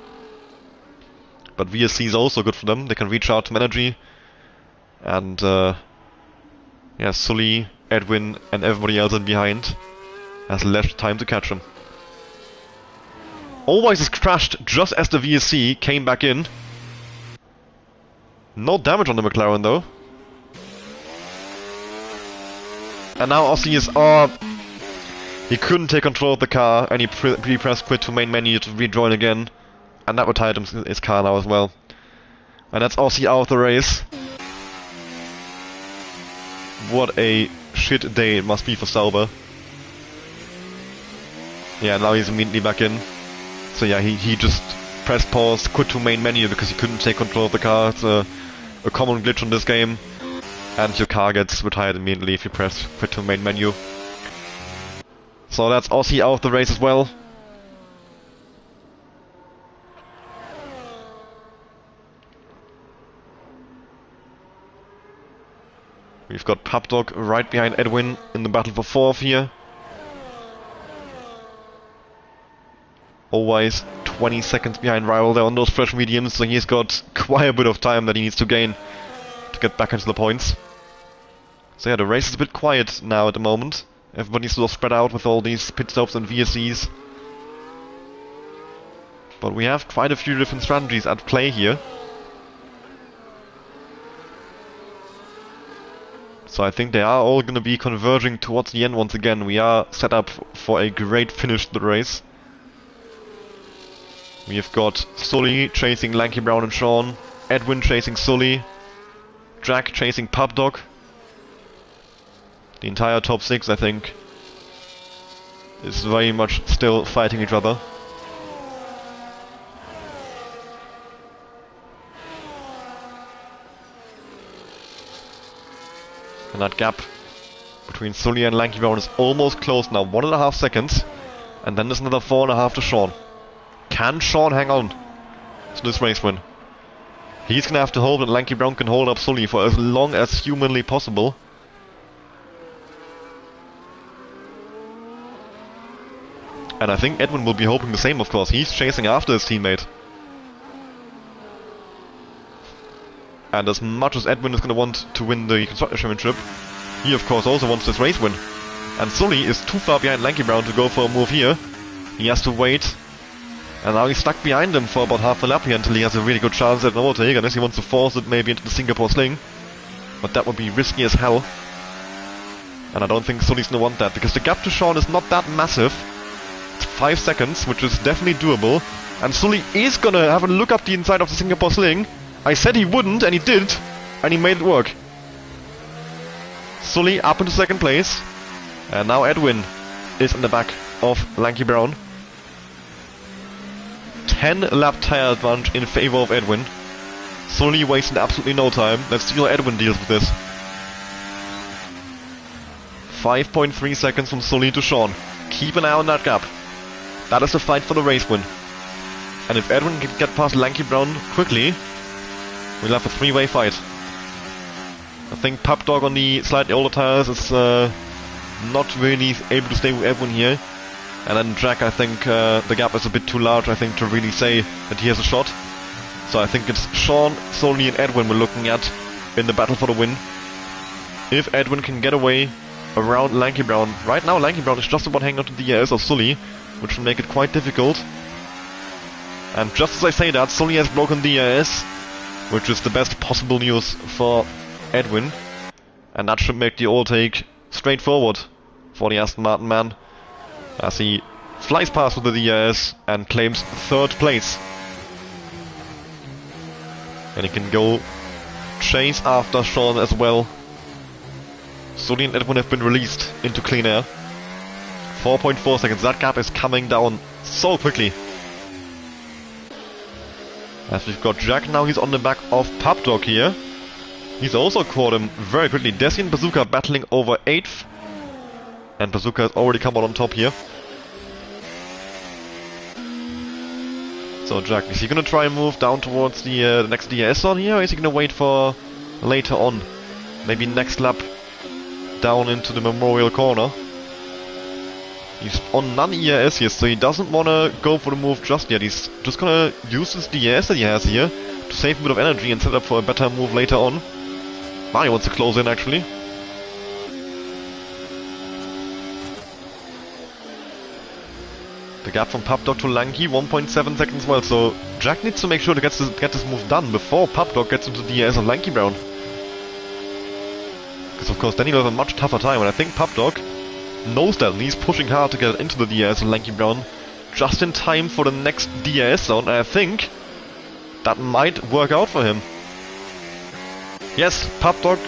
But VSC is also good for them. They can recharge some energy. And yeah, Sully, Edwin, and everybody else in behind has less time to catch him. Always is crashed just as the VSC came back in. No damage on the McLaren though. And now Aussie is... he couldn't take control of the car, and he pressed quit to main menu to rejoin again. And that retired his car now as well. And that's Aussie out of the race. What a shit day it must be for Sauber. Yeah, now he's immediately back in. So yeah, he just pressed pause, quit to main menu because he couldn't take control of the car. It's a common glitch in this game. And your car gets retired immediately if you press quit to main menu. So that's Aussie out of the race as well. We've got Pubdog right behind Edwin in the battle for fourth here. Always 20 seconds behind rival there on those fresh mediums, so he's got quite a bit of time that he needs to gain to get back into the points. So yeah, the race is a bit quiet now at the moment. Everybody's sort of spread out with all these pit stops and VSCs. But we have quite a few different strategies at play here. So I think they are all going to be converging towards the end once again. We are set up for a great finish to the race. We have got Sully chasing Lanky Brown and Sean, Edwin chasing Sully, Jack chasing Pubdog. The entire top 6, I think, is very much still fighting each other. And that gap between Sully and Lanky Brown is almost closed now, 1.5 seconds. And then there's another 4.5 to Sean. Can Sean hang on to this race win? He's gonna have to hope that Lanky Brown can hold up Sully for as long as humanly possible. And I think Edwin will be hoping the same, of course. He's chasing after his teammate. And as much as Edwin is going to want to win the Constructors' Championship, he of course also wants this race win. And Sully is too far behind Lanky Brown to go for a move here. He has to wait. And now he's stuck behind him for about half a lap here until he has a really good chance at an overtake, unless he wants to force it maybe into the Singapore Sling. But that would be risky as hell. And I don't think Sully's going to want that, because the gap to Sean is not that massive. It's 5 seconds, which is definitely doable. And Sully is going to have a look up the inside of the Singapore Sling. I said he wouldn't, and he did. And he made it work. Sully up into second place. And now Edwin is in the back of Lanky Brown. 10 lap tire advantage in favor of Edwin. Sully wasted absolutely no time. Let's see how Edwin deals with this. 5.3 seconds from Sully to Sean. Keep an eye on that gap. That is the fight for the race win. And if Edwin can get past Lanky Brown quickly, we'll have a three-way fight. I think Pup Dog on the slightly older tires is not really able to stay with Edwin here. And then Jack, I think the gap is a bit too large, I think, to really say that he has a shot. So I think it's Sean, Sully and Edwin we're looking at in the battle for the win. If Edwin can get away around Lanky Brown. Right now Lanky Brown is just about hanging on to the DRS of Sully, which will make it quite difficult. And just as I say that, Sully has broken DRS, which is the best possible news for Edwin. And that should make the overtake straightforward for the Aston Martin man, as he flies past with the DRS and claims third place. And he can go chase after Sean as well. Sully and Edwin have been released into clean air. 4.4 seconds. That gap is coming down so quickly. As we've got Jack now, he's on the back of Pup Dog here. He's also caught him very quickly. Desi and Bazooka battling over 8th. And Bazooka has already come out on top here. So Jack, is he gonna try and move down towards the next DRS zone here, or is he gonna wait for later on? Maybe next lap down into the Memorial Corner. He's on non-ERS here, so he doesn't wanna go for the move just yet. He's just gonna use his DRS that he has here to save a bit of energy and set up for a better move later on. Now he wants to close in actually. The gap from Pup Dog to Lanky, 1.7 seconds as well, so Jack needs to make sure to get this move done before Pup Dog gets into the DRS of Lanky Brown. Because of course then he'll have a much tougher time, and I think Pup Dog knows that, and he's pushing hard to get into the DRS of Lanky Brown just in time for the next DRS zone, and I think that might work out for him. Yes, Pup Dog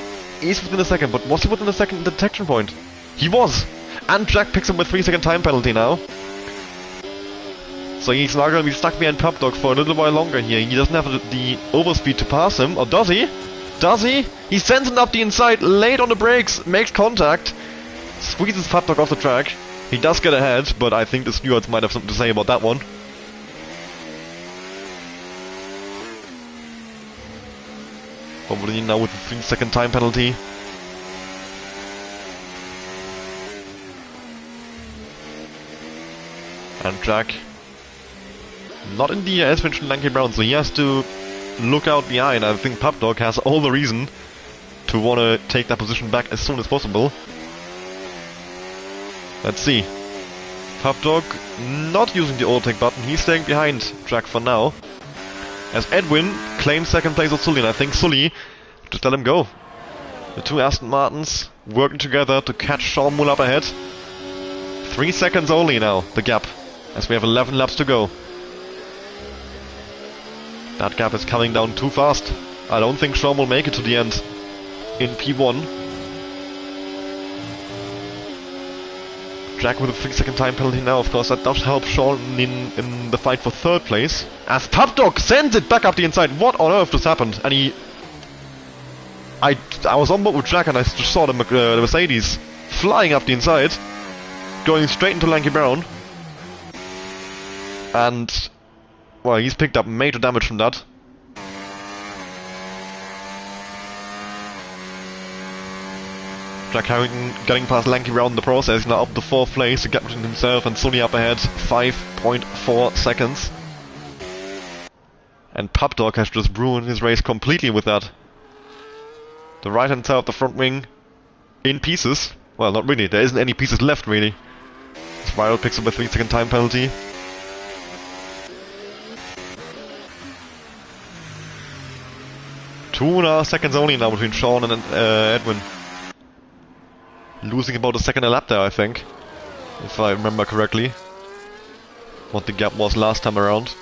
is within a second, but was he within a second detection point? He was! And Jack picks him with 3-second time penalty now. So he's now going to be stuck behind Pup Dog for a little while longer here. He doesn't have the overspeed to pass him, or does he? Does he? He sends him up the inside, late on the brakes, makes contact, squeezes Pup Dog off the track. He does get ahead, but I think the stewards might have something to say about that one. Probably now with the 3-second time penalty. And Jack not in the DRS mentioned Lanky Brown, so he has to look out behind. I think Pup Dog has all the reason to want to take that position back as soon as possible. Let's see. Pup Dog not using the overtake button, he's staying behind Jack for now. As Edwin claims second place of Sully, and I think Sully just let him go. The two Aston Martins working together to catch Sean Muller up ahead. 3 seconds only now, the gap, as we have 11 laps to go. That gap is coming down too fast. I don't think Sean will make it to the end in P1. Jack with a 3-second time penalty now, of course, that does help Sean in the fight for third place. As Pup Dog sends it back up the inside. What on earth just happened? And I was on board with Jack and I just saw the Mercedes flying up the inside, going straight into Lanky Brown. And well, he's picked up major damage from that. Jack Harrington getting past Lanky Brown in the process, now up to 4th place, to get between himself and Sully up ahead, 5.4 seconds. And Pup Dog has just ruined his race completely with that. The right hand side of the front wing in pieces. Well, not really, there isn't any pieces left really. Spiral picks up a 3-second time penalty. Two and a half seconds only now between Sean and Edwin. Losing about a second a lap there, I think, if I remember correctly, what the gap was last time around.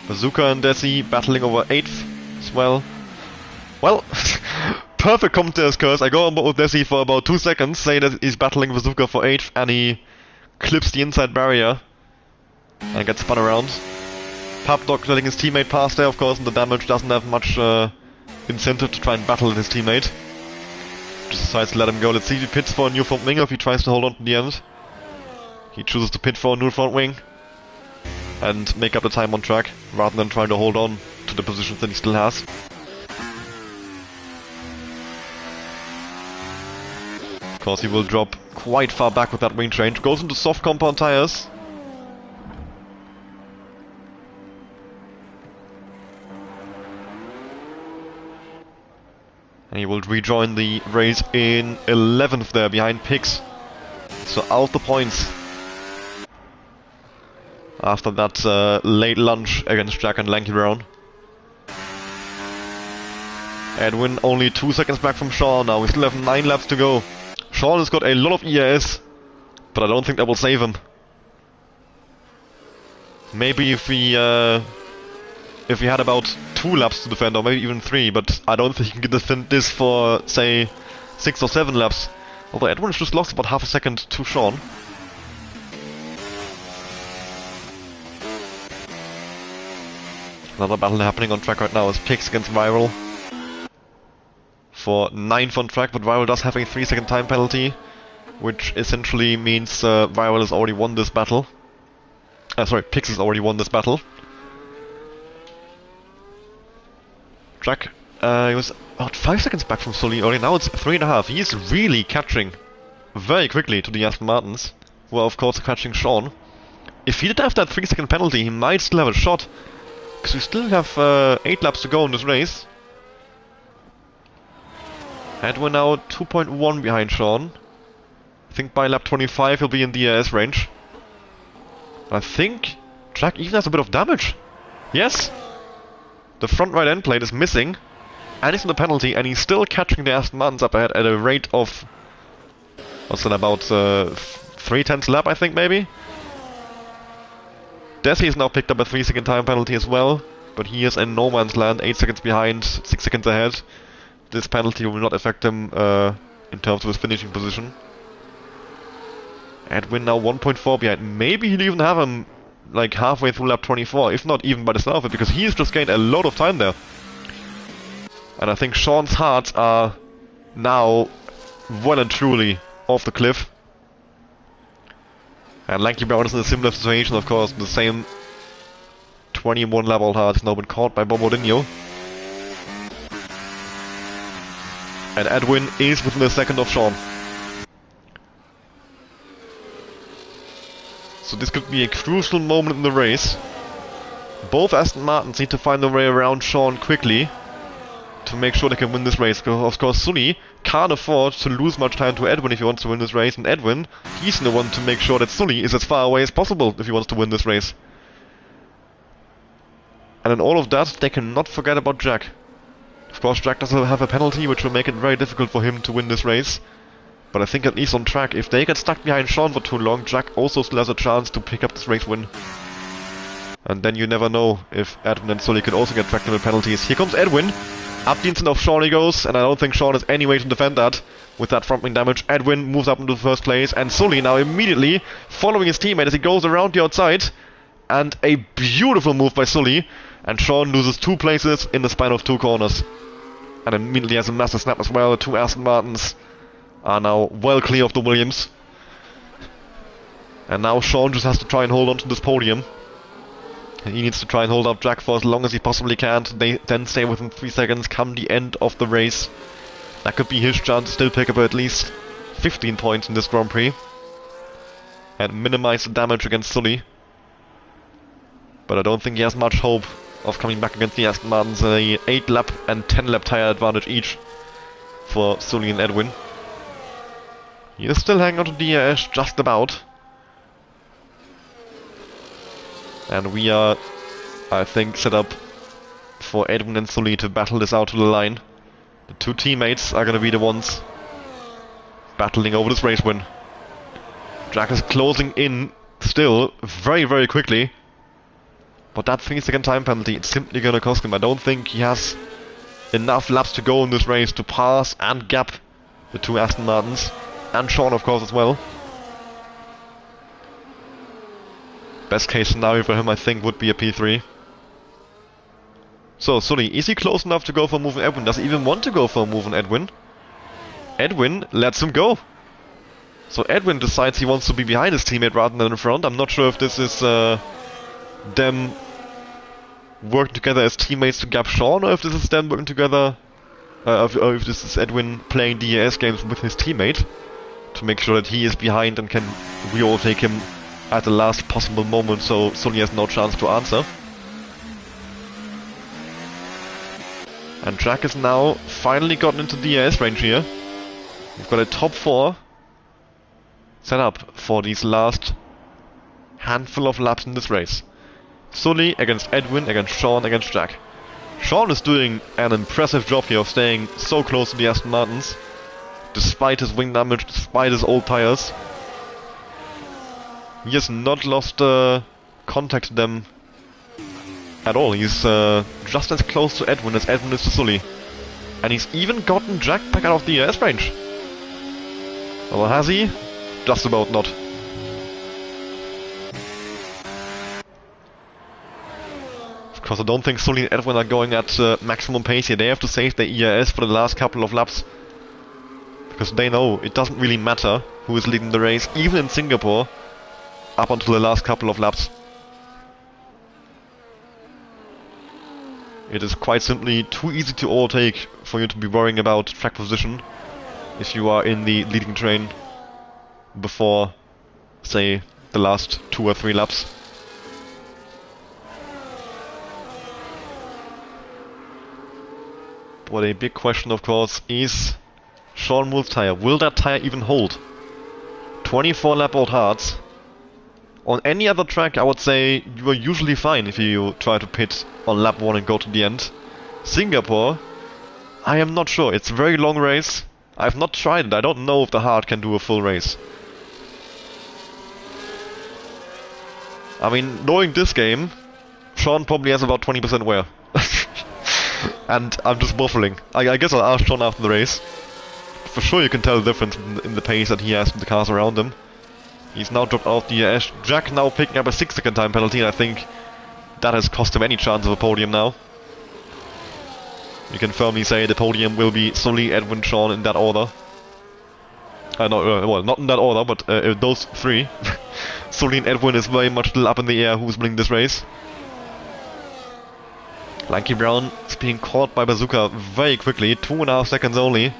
Bazooka and Desi battling over 8th as well. Well, perfect commentator's curse. I go on board with Desi for about 2 seconds, say that he's battling Bazooka for 8th, and he clips the inside barrier and gets spun around. Pup Dog letting his teammate pass there, of course, and the damage doesn't have much incentive to try and battle his teammate. Just decides to let him go. Let's see if he pits for a new front wing or if he tries to hold on to the end. He chooses to pit for a new front wing and make up the time on track, rather than trying to hold on to the positions that he still has. Of course, he will drop quite far back with that wing change. Goes into soft compound tires. And he will rejoin the race in 11th there, behind Pix. So out the points. After that late lunch against Jack and Lanky Brown. Edwin only 2 seconds back from Sean now. We still have 9 laps to go. Sean has got a lot of EAS, but I don't think that will save him. Maybe if we had about 2 laps to defend, or maybe even 3, but I don't think he can defend this for, say, 6 or 7 laps. Although Edwin's just lost about half a second to Sean. Another battle happening on track right now is Pix against Viral. For 9th on track, but Viral does have a 3-second time penalty, which essentially means Viral has already won this battle. Sorry, Pix has already won this battle. Jack, he was about 5 seconds back from Sully early, now it's 3.5. He is really catching very quickly to the Aston Martins, who are of course catching Sean. If he did have that 3-second penalty, he might still have a shot, because we still have 8 laps to go in this race. Edwin now 2.1 behind Sean. I think by lap 25 he'll be in the EAS range. I think Jack even has a bit of damage. Yes! The front right end plate is missing, and he's in the penalty, and he's still catching the Aston Martins up ahead at a rate of... what's that, about 3/10 lap, I think, maybe? Desi has now picked up a 3-second time penalty as well, but he is in no man's land, 8 seconds behind, 6 seconds ahead. This penalty will not affect him in terms of his finishing position. Edwin now 1.4 behind. Maybe he'll even have him like halfway through lap 24, if not even by the start of it, because he's just gained a lot of time there. And I think Sean's hearts are now well and truly off the cliff. And Lanky Brown is in a similar situation, of course. The same 21 lap old heart has now been caught by Bobo Dino. And Edwin is within a second of Sean. So this could be a crucial moment in the race. Both Aston Martins need to find their way around Sean quickly to make sure they can win this race. Of course, Sully can't afford to lose much time to Edwin if he wants to win this race, and Edwin, he's the one to make sure that Sully is as far away as possible if he wants to win this race. And in all of that, they cannot forget about Jack. Of course, Jack does have a penalty, which will make it very difficult for him to win this race. But I think at least on track, if they get stuck behind Sean for too long, Jack also still has a chance to pick up this race win. And then you never know if Edwin and Sully can also get track limit penalties. Here comes Edwin. Up the instant of Sean he goes, and I don't think Sean has any way to defend that with that front wing damage. Edwin moves up into first place, and Sully now immediately following his teammate as he goes around the outside. And a beautiful move by Sully, and Sean loses 2 places in the span of 2 corners. And immediately has a massive snap as well. The 2 Aston Martins are now well clear of the Williams. And now Sean just has to try and hold on to this podium. He needs to try and hold up Jack for as long as he possibly can. They then stay within 3 seconds come the end of the race. That could be his chance to still pick up at least 15 points in this Grand Prix. And minimize the damage against Sully. But I don't think he has much hope of coming back against the Aston Martins. A 8 lap and 10 lap tire advantage each for Sully and Edwin. He is still hanging on to the edge just about. And we are, I think, set up for Edwin and Sully to battle this out to the line. The 2 teammates are going to be the ones battling over this race win. Jack is closing in still very, very quickly. But that 3-second time penalty, it's simply going to cost him. I don't think he has enough laps to go in this race to pass and gap the 2 Aston Martins. And Sean, of course, as well. Best case scenario for him, I think, would be a P3. So, Sully, is he close enough to go for a move on Edwin? Does he even want to go for a move on Edwin? Edwin lets him go. So Edwin decides he wants to be behind his teammate rather than in front. I'm not sure if this is them working together as teammates to gap Sean, or if this is them working together, or if this is Edwin playing DAS games with his teammate to make sure that he is behind and can re-overtake him at the last possible moment, so Sully has no chance to answer. And Jack has now finally gotten into DAS range here. We've got a top 4 set up for these last handful of laps in this race. Sully against Edwin, against Sean, against Jack. Sean is doing an impressive job here of staying so close to the Aston Martins, despite his wing damage, despite his old tires. He has not lost contact to them at all. He's just as close to Edwin as Edwin is to Sully. And he's even gotten Jack back out of the DAS range. Well, has he? Just about not. Of course, I don't think Sully and Edwin are going at maximum pace here. They have to save their ERS for the last couple of laps, because they know it doesn't really matter who is leading the race, even in Singapore, up until the last couple of laps. It is quite simply too easy to overtake for you to be worrying about track position if you are in the leading train before, say, the last 2 or 3 laps. But a big question, of course, is Sean Wooll's tire. Will that tire even hold? 24 lap old hards. On any other track, I would say you are usually fine if you try to pit on lap 1 and go to the end. Singapore, I am not sure. It's a very long race. I've not tried it. I don't know if the hard can do a full race. I mean, knowing this game, Sean probably has about 20% wear. And I'm just waffling. I guess I'll ask Sean after the race. For sure you can tell the difference in the pace that he has with the cars around him. He's now dropped out the Ash. Jack now picking up a 6-second time penalty, and I think that has cost him any chance of a podium now. You can firmly say the podium will be Sully, Edwin, Sean in that order. Well, not in that order, but those 3. Sully and Edwin is very much still up in the air who's winning this race. Lanky Brown is being caught by Bazooka very quickly, 2.5 seconds only.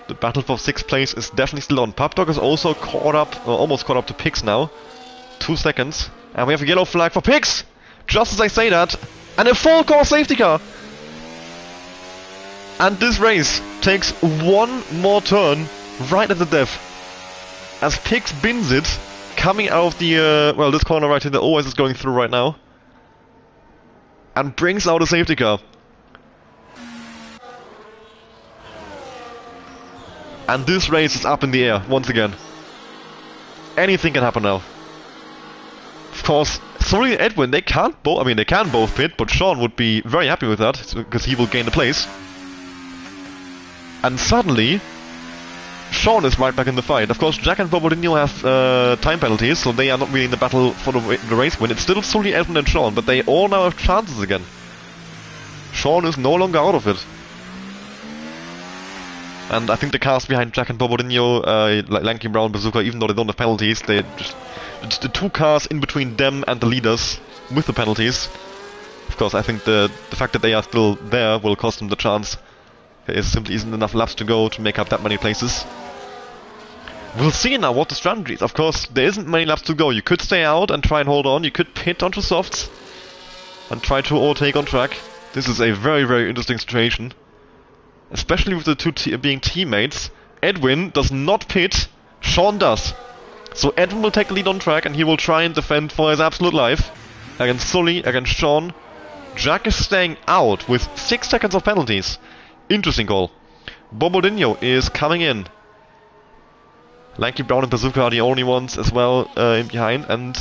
The battle for 6th place is definitely still on. Pubdog is also caught up, or almost caught up to Pix now. 2 seconds. And we have a yellow flag for Pix! Just as I say that, and a full course safety car! And this race takes one more turn right at the death. As Pix bins it, coming out of the, well, this corner right here that OS is going through right now. And brings out a safety car. And this race is up in the air, once again. Anything can happen now. Of course, Sully and Edwin, they can't both, I mean, they can both pit, but Sean would be very happy with that, because he will gain the place. And suddenly, Sean is right back in the fight. Of course, Jack and Bobodinho have time penalties, so they are not really in the battle for the race win. It's still Sully, Edwin and Sean, but they all now have chances again. Sean is no longer out of it. And I think the cars behind Jack and Bobodinho, like Lanky Brown, Bazooka, even though they don't have penalties, they just the 2 cars in between them and the leaders with the penalties. Of course, I think the fact that they are still there will cost them the chance. There simply isn't enough laps to go to make up that many places. We'll see now what the strategy is. Of course, there isn't many laps to go. You could stay out and try and hold on. You could pit onto softs and try to overtake on track. This is a very, very interesting situation. Especially with the 2 being teammates. Edwin does not pit, Sean does. So Edwin will take the lead on track and he will try and defend for his absolute life. Against Sully, against Sean. Jack is staying out with 6 seconds of penalties. Interesting call. Bobodinho is coming in. Lanky Brown and Bazooka are the only ones as well in behind. And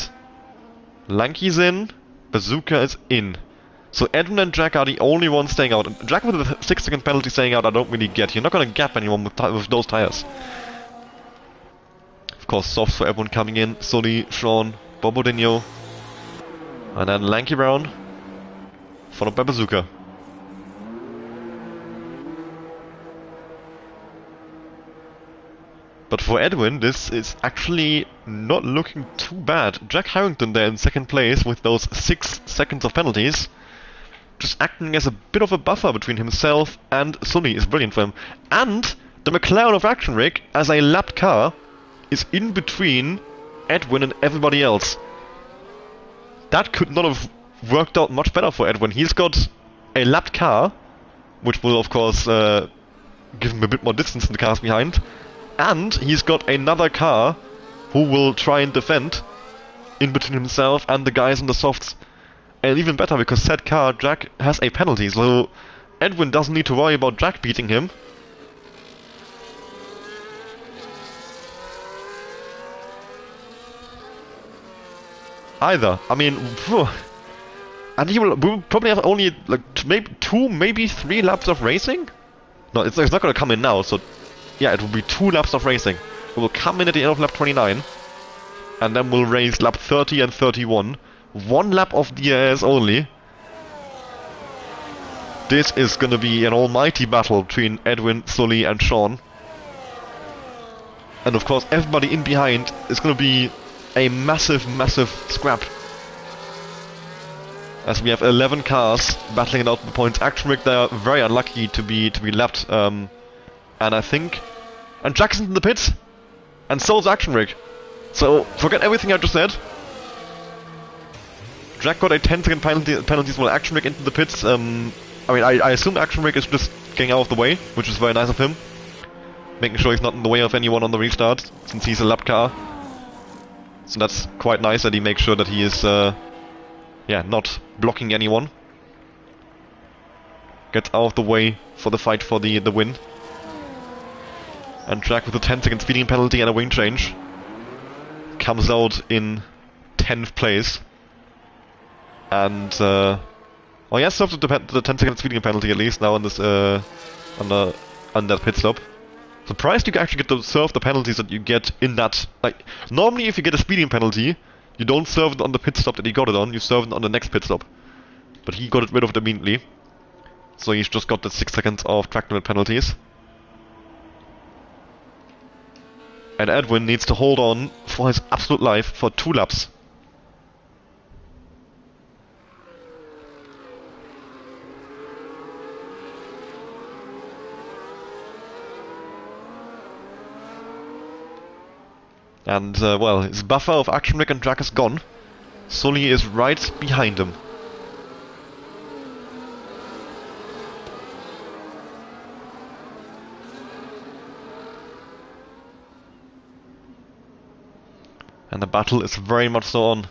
Lanky's in, Bazooka is in. So Edwin and Jack are the only ones staying out. And Jack with a 6-second penalty staying out, I don't really get. You're not going to gap anyone with those tires. Of course, softs for everyone coming in. Sully, Sean, Bobodinho. And then Lanky Brown. Followed by Bazooka. But for Edwin, this is actually not looking too bad. Jack Harrington there in second place with those 6 seconds of penalties. Just acting as a bit of a buffer between himself and Sully is brilliant for him. And the McLaren of Action Rig, as a lapped car, is in between Edwin and everybody else. That could not have worked out much better for Edwin. He's got a lapped car, which will of course give him a bit more distance to the cars behind. And he's got another car who will try and defend in between himself and the guys on the softs. And even better, because said car, Jack, has a penalty, so Edwin doesn't need to worry about Jack beating him. Either. I mean, phew. And we'll probably have only like maybe 2, maybe 3 laps of racing? No, it's not gonna come in now, so yeah, it will be 2 laps of racing. It will come in at the end of lap 29, and then we'll race lap 30 and 31. 1 lap of DRS only. This is gonna be an almighty battle between Edwin, Sully and Sean. And of course everybody in behind is gonna be a massive, massive scrap. As we have 11 cars battling it out for the points. Action Rig, they are very unlucky to be lapped. And I think... And Jackson's in the pits! And so is Action Rig. So, forget everything I just said. Jack got a 10-second penalties while Action Rig into the pits. I mean, I assume Action Rig is just getting out of the way, which is very nice of him. Making sure he's not in the way of anyone on the restart, since he's a lap car. So that's quite nice that he makes sure that he is, yeah, not blocking anyone. Gets out of the way for the fight for the win. And Jack with a 10-second speeding penalty and a wing change comes out in 10th place. And, oh yeah, served the 10-second speeding penalty at least now on this, on that pit stop. Surprised you can actually get to serve the penalties that you get in that. Like, normally if you get a speeding penalty, you don't serve it on the pit stop that he got it on, you serve it on the next pit stop. But he got rid of it immediately. So he's just got the 6 seconds of track limit penalties. And Edwin needs to hold on for his absolute life for 2 laps. And, well, his buffer of Action Rig and Jack is gone. Sully is right behind him. And the battle is very much so on.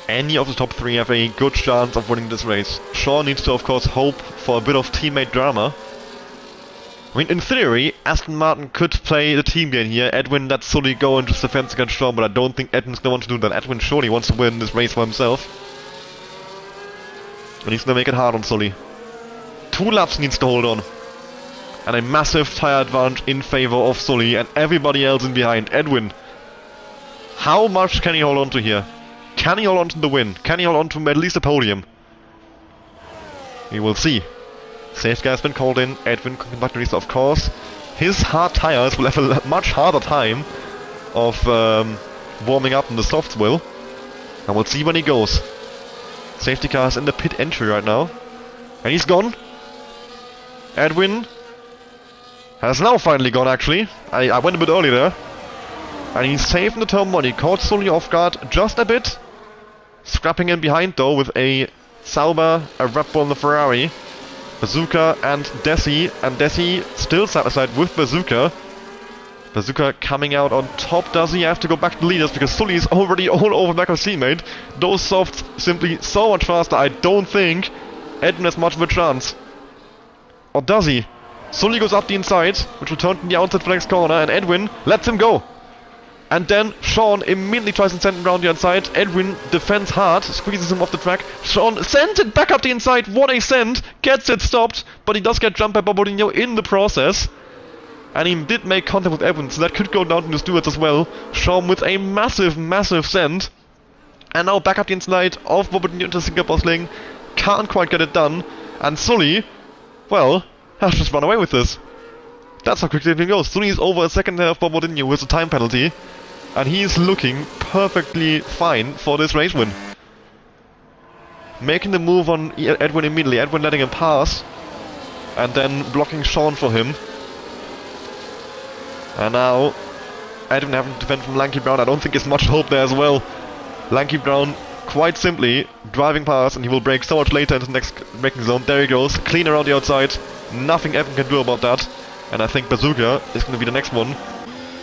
Any of the top 3 have a good chance of winning this race. Sean needs to, of course, hope for a bit of teammate drama. I mean, in theory, Aston Martin could play the team game here. Edwin let Sully go and just defend against Sean, but I don't think Edwin's gonna want to do that. Edwin surely wants to win this race for himself. And he's gonna make it hard on Sully. 2 laps needs to hold on. And a massive tyre advantage in favor of Sully and everybody else in behind. Edwin. How much can he hold on to here? Can he hold on to the win? Can he hold on to at least a podium? We will see. Safety has been called in. Edwin can conduct the race, of course. His hard tires will have a much harder time of warming up than the softs will. And we'll see when he goes. Safety car is in the pit entry right now. And he's gone. Edwin has now finally gone, actually. I went a bit early there. And he's safe in the turn 1. He caught Sully off guard just a bit. Scrapping in behind though with a Sauber, a Red Bull and a Ferrari. Bazooka and Desi still side by side with Bazooka. Bazooka coming out on top. Does he have to go back to the leaders because Sully is already all over back of his teammate? Those softs simply so much faster. I don't think Edwin has much of a chance. Or does he? Sully goes up the inside, which will turn to the outside for the next corner, and Edwin lets him go. And then Sean immediately tries to send him around the inside. Edwin defends hard, squeezes him off the track. Sean sends it back up the inside. What a send! Gets it stopped, but he does get jumped by Bobodinho in the process. And he did make contact with Edwin, so that could go down to the stewards as well. Sean with a massive, massive send. And now back up the inside of Bobodinho into Singapore Sling. Can't quite get it done. And Sully, well, has just run away with this. That's how quickly it goes. Sully is over a second ahead of Bobbardinho with a time penalty. And he is looking perfectly fine for this race win. Making the move on Edwin immediately. Edwin letting him pass. And then blocking Sean for him. And now Edwin having to defend from Lanky Brown. I don't think there's much hope there as well. Lanky Brown quite simply driving past, and he will brake so much later into the next braking zone. There he goes, clean around the outside. Nothing Edwin can do about that. And I think Bazooka is going to be the next one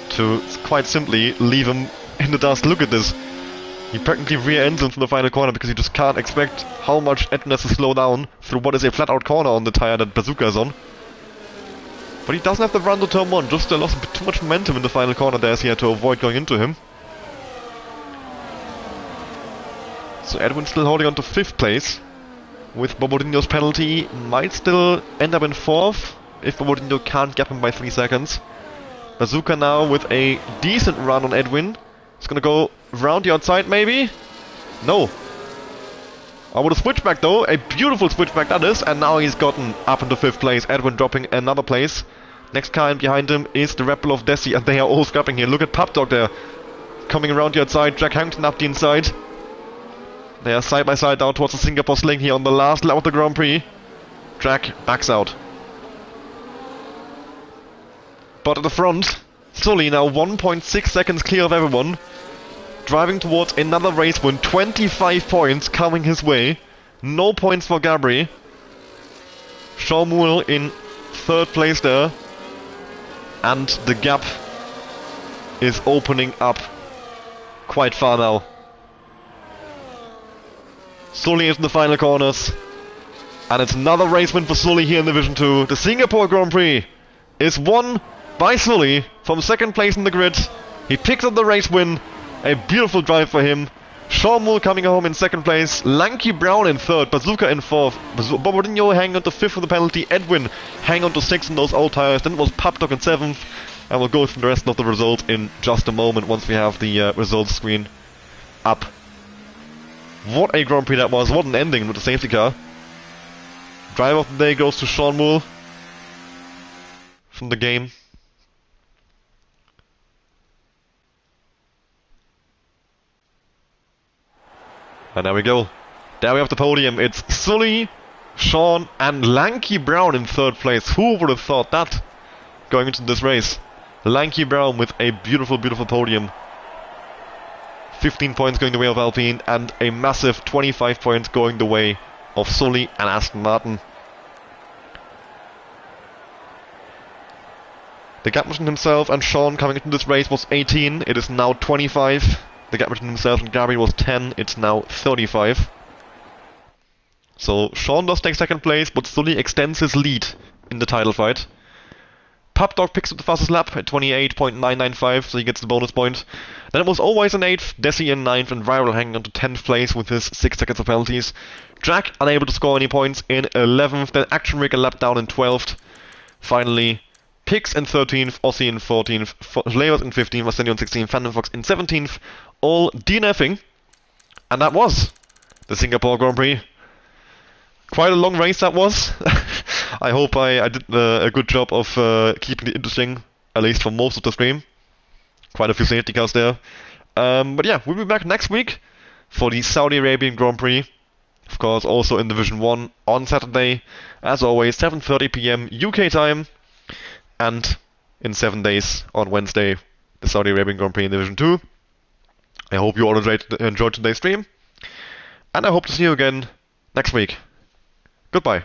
to quite simply leave him in the dust. Look at this. He practically rear-ends into the final corner because you just can't expect how much Edwin has to slow down through what is a flat-out corner on the tyre that Bazooka is on. But he doesn't have the run to turn 1, just lost a bit too much momentum in the final corner there, as he had to avoid going into him. So Edwin still holding on to 5th place, with Bobbardinho's penalty, might still end up in 4th, if Bobbardinho can't gap him by 3 seconds. Bazooka now with a decent run on Edwin. It's gonna go round the outside maybe? No. Oh, with a switchback though, a beautiful switchback that is, and now he's gotten up into 5th place, Edwin dropping another place. Next car in behind him is the Red Bull of Desi, and they are all scrapping here. Look at Pupdog there, coming around the outside, Jack Harrington up the inside. They are side by side down towards the Singapore Sling here on the last lap of the Grand Prix. Jack backs out. But at the front, Sully now 1.6 seconds clear of everyone. Driving towards another race win, 25 points coming his way. No points for Gabri. Sean Moore in 3rd place there. And the gap is opening up quite far now. Sully is in the final corners. And it's another race win for Sully here in Division 2. The Singapore Grand Prix is won by Sully from 2nd place in the grid. He picks up the race win. A beautiful drive for him. Sean Moore coming home in 2nd place. Lanky Brown in 3rd. Bazooka in 4th. Bobbardinho hanging on to 5th with the penalty. Edwin hanging on to 6th in those old tires. Then it was Pupdog in 7th. And we'll go through the rest of the results in just a moment once we have the results screen up. What a Grand Prix that was. What an ending with the safety car. Driver of the day goes to Sean Moore from the game. And there we go. There we have the podium. It's Sully, Sean and Lanky Brown in 3rd place. Who would have thought that going into this race? Lanky Brown with a beautiful, beautiful podium. 15 points going the way of Alpine and a massive 25 points going the way of Sully and Aston Martin. The gap between himself and Sean coming into this race was 18. It is now 25. The gap between himself and Gabri was 10, it's now 35. So Sean does take 2nd place, but Sully extends his lead in the title fight. Pupdog picks up the fastest lap at 28.995, so he gets the bonus point. Then it was always in 8th, Desi in 9th, and Viral hanging on to 10th place with his 6 seconds of penalties. Jack unable to score any points in 11th, then Action Rig a lap down in 12th. Finally, Pix in 13th, Aussie in 14th, Layers in 15th, Arsenio in 16th, Phantom Fox in 17th, all DNFing. And that was the Singapore Grand Prix. Quite a long race that was. I hope I did a good job of keeping it interesting, at least for most of the stream. Quite a few safety cars there. But yeah, we'll be back next week for the Saudi Arabian Grand Prix. Of course, also in Division 1 on Saturday. As always, 7:30 PM UK time. And in 7 days on Wednesday, the Saudi Arabian Grand Prix in Division 2. I hope you all enjoyed today's stream. And I hope to see you again next week. Goodbye.